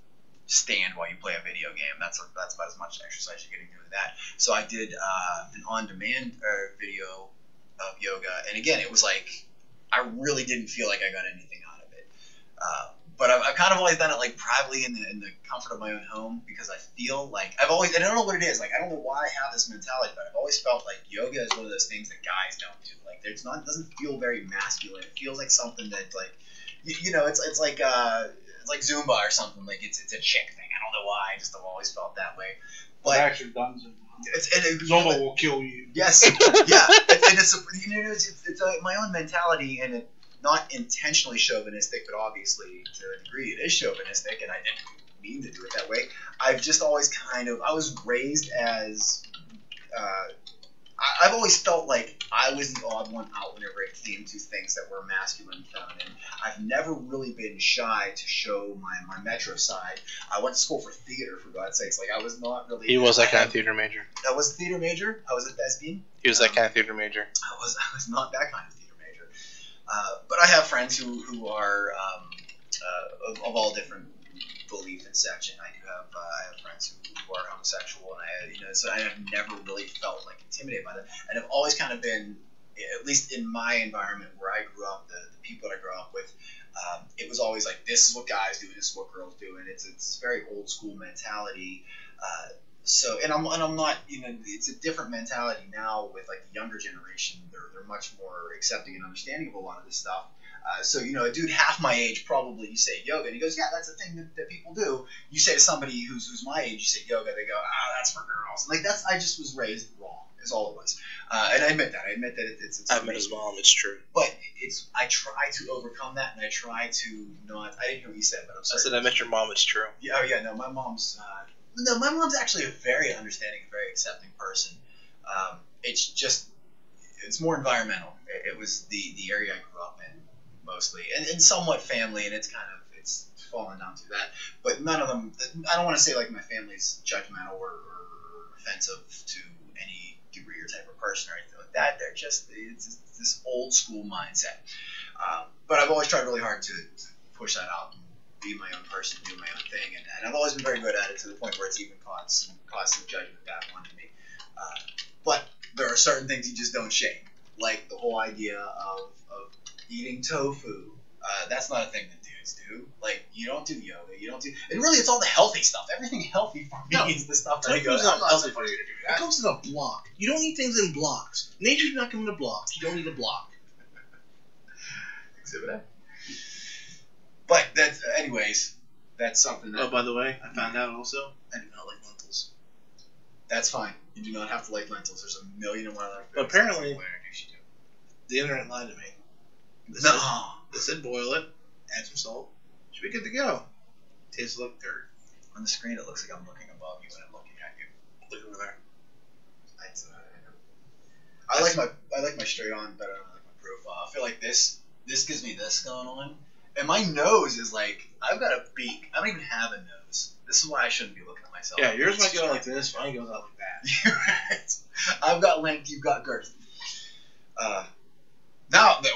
Speaker 2: stand while you play a video game. That's about as much exercise you're getting doing that. So I did an on-demand video of yoga, and again, it was like I really didn't feel like I got anything out of it. But I've kind of always done it like privately in the comfort of my own home because I feel like I don't know what it is. Like I don't know why I have this mentality, but I've always felt like yoga is one of those things that guys don't do. Like it doesn't feel very masculine. It feels like something that like you know it's like Zumba or something. Like it's a chick thing. I don't know why. I just have always felt that way.
Speaker 3: I've
Speaker 2: But
Speaker 3: actually done Zumba.
Speaker 2: Zumba
Speaker 3: Zumba will kill you.
Speaker 2: Yes, yeah, and it's my own mentality, and it not intentionally chauvinistic, but obviously to a degree it is chauvinistic, and I didn't mean to do it that way. I've just always I was raised as I've I've always felt like I was the odd one out whenever it came to things that were masculine feminine. I've never really been shy to show my metro side. I went to school for theater, for God's sakes. Like, I was not really...
Speaker 5: He was that kind of theater major.
Speaker 2: I was a theater major. I was a thespian.
Speaker 5: He was that kind of theater major.
Speaker 2: I was not that kind of theater major. But I have friends who are of all different belief and section. I have friends who are homosexual, and so I have never really felt like intimidated by that, and I've always kind of been, at least in my environment where I grew up, the people that I grew up with, it was always like, this is what guys do, this is what girls do, and it's very old school mentality. So, and I'm not, it's a different mentality now with like the younger generation. They're much more accepting and understanding of a lot of this stuff. So, a dude half my age, probably, you say yoga, and he goes, yeah, that's a thing that people do. You say to somebody who's my age, you say yoga, they go, that's for girls. Like, I just was raised wrong, is all it was. And I admit that. It's
Speaker 4: I've met his mom, it's true.
Speaker 2: But I try to overcome that, and I try to not, I didn't hear what you said, but I'm sorry.
Speaker 5: I said I met your mom, it's true.
Speaker 2: Yeah, oh yeah, no, my mom's actually a very understanding, very accepting person. It's more environmental. It was the area I grew up in, mostly, and somewhat family, and it's fallen down to that. But none of them. I don't want to say like my family's judgmental or offensive to any degree or type of person or anything like that. They're it's this old school mindset. But I've always tried really hard to push that out and be my own person, do my own thing, and I've always been very good at it, to the point where it's even caused some judgment back onto me. But there are certain things you just don't shame, like the whole idea of eating tofu. That's not a thing that dudes do. Like, you don't do yoga, you don't do... And really, it's all the healthy stuff. Everything healthy for me is the stuff that I go,
Speaker 4: Tofu's not
Speaker 2: I'm not
Speaker 4: healthy
Speaker 2: supposed
Speaker 4: for you.
Speaker 2: to do
Speaker 4: It
Speaker 2: that.
Speaker 4: comes in a block. You don't eat things in blocks. Nature's not coming to blocks. You don't need a block.
Speaker 2: Exhibit A. But anyways, that's something that...
Speaker 4: Oh, by the way, I found out also, I do not like lentils.
Speaker 2: That's fine. You do not have to like lentils. There's a million and one other
Speaker 4: But
Speaker 2: foods
Speaker 4: apparently-
Speaker 2: that you should do.
Speaker 4: The internet lied to me. They said boil it, add some salt, should be good to go. Tastes like dirt.
Speaker 2: On the screen, it looks like I'm looking above you and I'm looking at you.
Speaker 4: Look over there.
Speaker 2: I like my straight on better than I like my profile. I feel like this gives me this going on, and my nose is like, I've got a beak. I don't even have a nose. This is why I shouldn't be looking at myself.
Speaker 4: Yeah, yours might go like this, mine goes out like that.
Speaker 2: You're right. I've got length, you've got girth.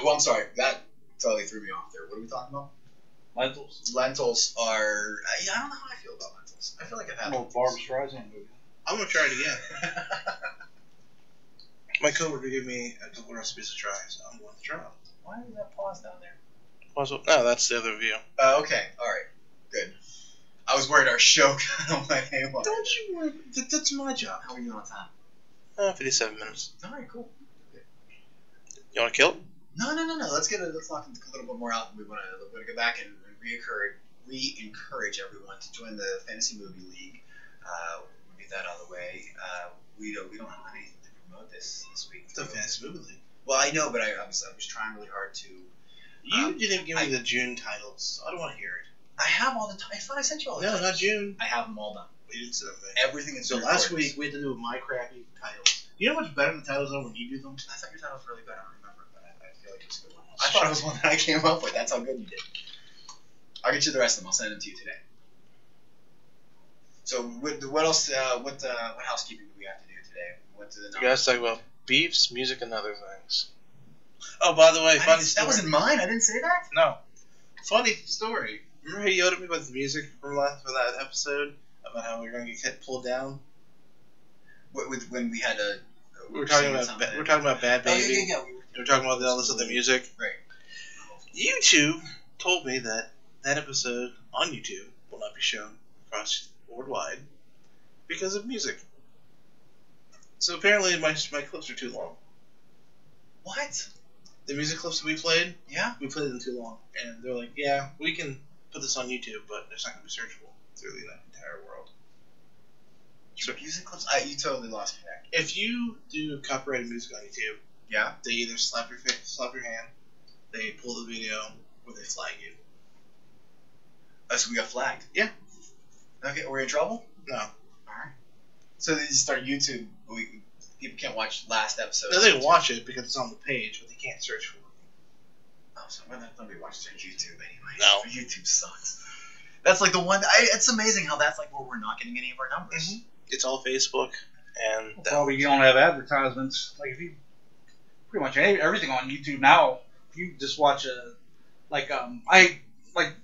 Speaker 2: I'm sorry, that totally threw me off there. What are we talking about?
Speaker 3: Lentils.
Speaker 2: Lentils are. I don't know how I feel about lentils. I feel like I've had.
Speaker 3: Well, Barbara Streisand movie.
Speaker 4: I'm gonna try it again. My coworker gave me a couple recipes to try, so I'm going to try them.
Speaker 2: Why is that pause down there?
Speaker 5: No, that's the other view.
Speaker 2: Okay, all right, good. I was worried our show kind of went haywire.
Speaker 4: Don't you worry. That's my job.
Speaker 2: How are you on time?
Speaker 5: 57 minutes.
Speaker 2: All right, cool.
Speaker 5: You want to kill it?
Speaker 2: No. Let's knock a little bit more out. We want to go back and re-encourage everyone to join the Fantasy Movie League. We'll get that out of the way. We don't have anything to promote this week.
Speaker 4: It's a Fantasy Movie League.
Speaker 2: Well, I know, but I was trying really hard to.
Speaker 4: You didn't give me the June titles, so I don't want to hear it.
Speaker 2: I have all the. I thought I sent you all the.
Speaker 4: No,
Speaker 2: titles.
Speaker 4: not June.
Speaker 2: I have them all done.
Speaker 4: We didn't send them.
Speaker 2: Everything is.
Speaker 4: So last week we had to do my crappy titles. You know how much better the titles are when you do them?
Speaker 2: I thought your title was really good. I don't remember, but I feel like it was a good one. I thought it was one that I came up with. That's how good you did. I'll get you the rest of them. I'll send them to you today. So what else? What housekeeping do we have to do today? What do the
Speaker 5: You guys talk about beefs, music, and other things.
Speaker 4: Oh, by the way, funny story.
Speaker 2: That wasn't mine. I didn't say that.
Speaker 5: No.
Speaker 4: Funny story. Remember how you yelled at me about the music for that episode? About how we were going to get pulled down?
Speaker 2: When we had a.
Speaker 4: We're talking about Bad Baby.
Speaker 2: Yeah.
Speaker 4: We were talking about all this other music.
Speaker 2: Right.
Speaker 4: YouTube told me that episode on YouTube will not be shown across worldwide because of music. So apparently my clips are too long.
Speaker 2: What?
Speaker 4: The music clips that we played,
Speaker 2: Yeah.
Speaker 4: we played them too long, and they're like, yeah, we can put this on YouTube, but it's not going to be searchable through the entire world.
Speaker 2: So music clips. You totally lost me there.
Speaker 4: If you do copyrighted music on YouTube,
Speaker 2: Yeah.
Speaker 4: they either slap your hand, they pull the video, or they flag you.
Speaker 2: So we got flagged.
Speaker 4: Yeah.
Speaker 2: Okay, we're in trouble.
Speaker 4: No.
Speaker 2: All right. So they just start YouTube. People can't watch last episode.
Speaker 4: No, they can watch it because it's on the page, but they can't search for it.
Speaker 2: Oh, so nobody watches on YouTube anyway.
Speaker 4: No.
Speaker 2: YouTube sucks. That's like the one. It's amazing how that's like where we're not getting any of our numbers.
Speaker 4: Mhm. It's all Facebook, and
Speaker 3: Probably you don't have advertisements. Like if you pretty much everything on YouTube now, if you just watch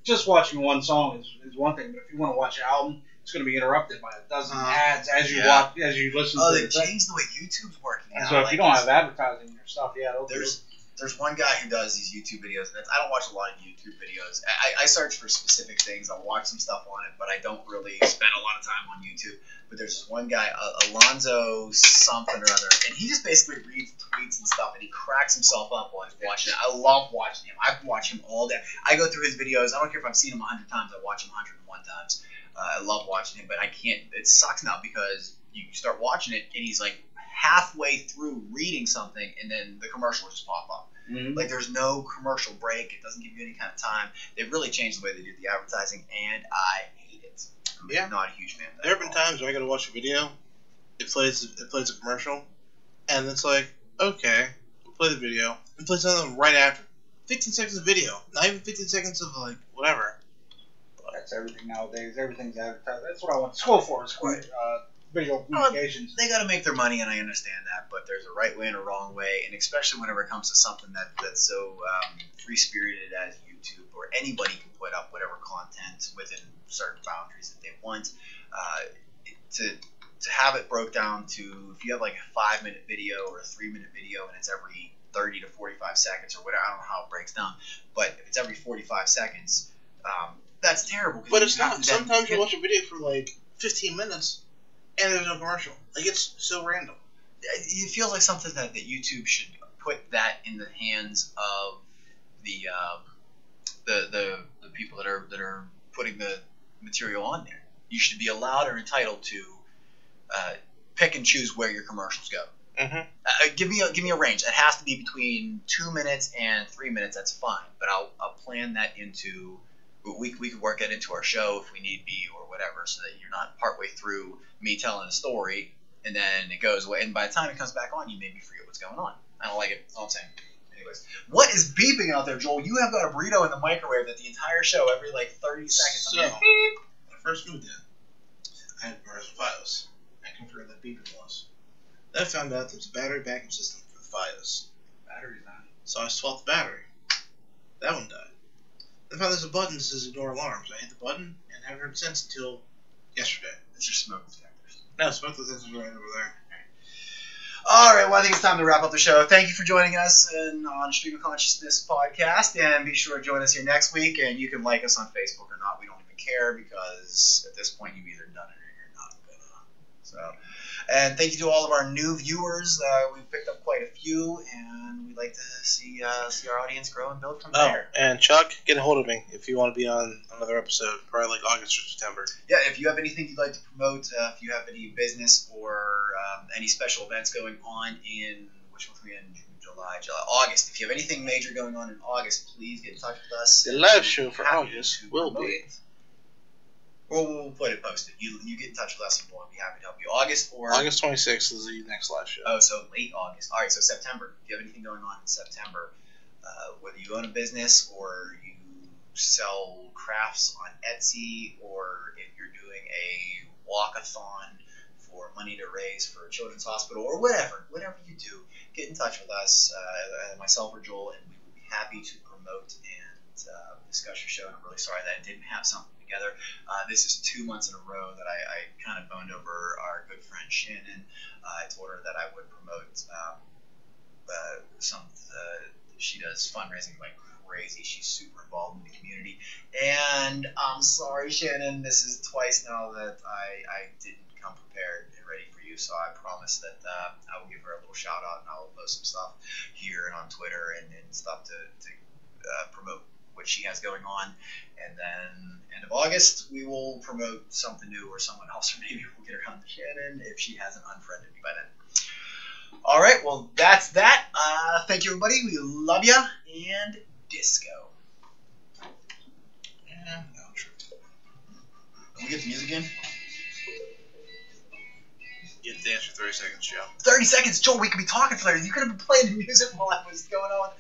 Speaker 3: just watching one song is one thing, but if you want to watch an album, it's going to be interrupted by a dozen ads as you watch as you listen.
Speaker 2: Oh,
Speaker 3: to
Speaker 2: they
Speaker 3: the thing.
Speaker 2: changed the way YouTube's working.
Speaker 3: And
Speaker 2: now.
Speaker 3: so if
Speaker 2: Like,
Speaker 3: you don't have advertising in your stuff,
Speaker 2: there's one guy who does these YouTube videos. And I don't watch a lot of YouTube videos. I search for specific things. I'll watch some stuff on it, but I don't really spend a lot of time on YouTube. But there's this one guy, Alonzo something or other, and he just basically reads tweets and stuff, and he cracks himself up while he's watching it. I love watching him. I watch him all day. I go through his videos. I don't care if I've seen him 100 times. I watch him 101 times. I love watching him, but I can't. It sucks now because you start watching it, and he's like halfway through reading something, and then the commercials just pop up.
Speaker 3: Mhm.
Speaker 2: Like there's no commercial break. It doesn't give you any kind of time. They've really changed the way they do the advertising, and I hate it. I'm
Speaker 4: Yeah.
Speaker 2: not a huge fan of that.
Speaker 4: there have been times when I gotta watch a video, it plays a commercial, and it's like, okay, we'll play the video, and plays another one right after. 15 seconds of video, not even 15 seconds of like whatever.
Speaker 3: That's everything nowadays. Everything's advertised. That's what I went to school for. Is video communications.
Speaker 2: They got to make their money, and I understand that. But there's a right way and a wrong way, and especially whenever it comes to something that's so free spirited as YouTube, or anybody can put up whatever content within certain boundaries that they want. To have it broke down to, if you have like a 5-minute video or a 3-minute video, and it's every 30 to 45 seconds or whatever, I don't know how it breaks down, but if it's every 45 seconds, that's terrible. 'Cause
Speaker 4: But
Speaker 2: you
Speaker 4: it's
Speaker 2: have
Speaker 4: not.
Speaker 2: to then
Speaker 4: Sometimes you
Speaker 2: get-
Speaker 4: watch a video for like 15 minutes, and there's no commercial. Like it's so random.
Speaker 2: It feels like something that YouTube should put that in the hands of the people that are putting the material on there. You should be allowed or entitled to pick and choose where your commercials go.
Speaker 4: Mm-hmm.
Speaker 2: Give me a range. It has to be between 2 minutes and 3 minutes. That's fine, but I'll plan that into. We could work that into our show if we need be or whatever, so that you're not partway through me telling a story and then it goes away, and by the time it comes back on, you maybe forget what's going on. I don't like it. That's all I'm saying. Anyways, what is beeping out there, Joel? You have got a burrito in the microwave that the entire show, every like 30 seconds.
Speaker 4: So,
Speaker 2: I'm
Speaker 4: when
Speaker 2: like,
Speaker 4: I first moved in, I had Mars FiOS. I configured that beeping was. Then I found out there's a battery backup system for the FiOS.
Speaker 3: Battery's on.
Speaker 4: So I swapped the battery. That one died. Then I found there's a button that says ignore alarms. I hit the button and haven't heard since until yesterday.
Speaker 2: it's your smoke detectors.
Speaker 4: No, smoke detectors right over there.
Speaker 2: All right, well, I think it's time to wrap up the show. Thank you for joining us on Stream of Consciousness podcast, and be sure to join us here next week. And you can like us on Facebook or not. We don't even care, because at this point you've either done it or you're not gonna. So, and thank you to all of our new viewers. We've picked up quite a few, and we'd like to see our audience grow and build from
Speaker 4: Oh,
Speaker 2: there.
Speaker 4: and Chuck, get a hold of me if you want to be on another episode, probably like August or September.
Speaker 2: Yeah, if you have anything you'd like to promote, if you have any business or any special events going on in, which month are we in? August. If you have anything major going on in August, please get in touch with us.
Speaker 4: The live show for
Speaker 2: Happy
Speaker 4: August
Speaker 2: to
Speaker 4: will
Speaker 2: promote
Speaker 4: be.
Speaker 2: it. Or we'll put it posted. You get in touch with us, and we'll be happy to help you. August or
Speaker 4: August 26th is the next live show.
Speaker 2: Oh, so late August. All right, so September. If you have anything going on in September, whether you own a business or you sell crafts on Etsy, or if you're doing a walkathon for money to raise for a children's hospital, or whatever you do, get in touch with us, myself or Joel, and we will be happy to promote and discuss your show. And I'm really sorry that I didn't have something together. This is 2 months in a row that I kind of boned over our good friend Shannon. I told her that I would promote she does fundraising like crazy. She's super involved in the community. And I'm sorry, Shannon, this is twice now that I didn't come prepared and ready for you. So I promise that I will give her a little shout out, and I will post some stuff here and on Twitter and stuff to promote what she has going on. And then end of August, we will promote something new or someone else, or maybe we'll get her on to Shannon if she hasn't unfriended me by then. All right, well, that's that. Thank you, everybody. We love ya, and disco.
Speaker 4: Yeah, no, true.
Speaker 2: Can we get the music in?
Speaker 4: You had to dance for 30 seconds, Joe.
Speaker 2: 30 seconds, Joel. We could be talking for 30. You could have been playing the music while I was going on.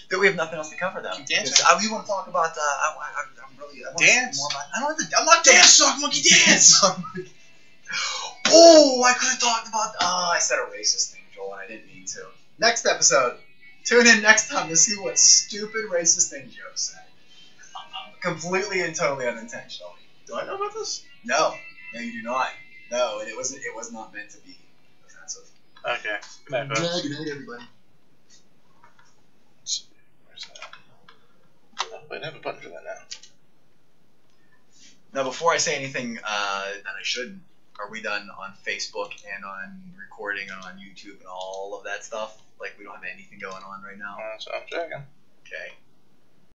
Speaker 2: But we have nothing else to cover, though.
Speaker 4: Keep dancing.
Speaker 2: We want to talk about. I'm really. I wanna
Speaker 4: Dance.
Speaker 2: More about, I don't. Have to, I'm not
Speaker 4: Dance,
Speaker 2: dancing.
Speaker 4: sock monkey, dance!
Speaker 2: Oh, I could have talked about. I said a racist thing, Joel, and I didn't mean to. Next episode. Tune in next time to see what stupid racist thing Joe said. Completely and totally unintentional.
Speaker 4: Do I know about this?
Speaker 2: No, you do not. No, and it was not meant to be offensive.
Speaker 5: Okay. Good night, folks.
Speaker 2: Good night, everybody.
Speaker 5: Where's that? Oh, wait, I have a button for that now.
Speaker 2: Now, before I say anything that I shouldn't, are we done on Facebook and on recording and on YouTube and all of that stuff? Like, we don't have anything going on right now?
Speaker 5: So I'm checking.
Speaker 2: Okay.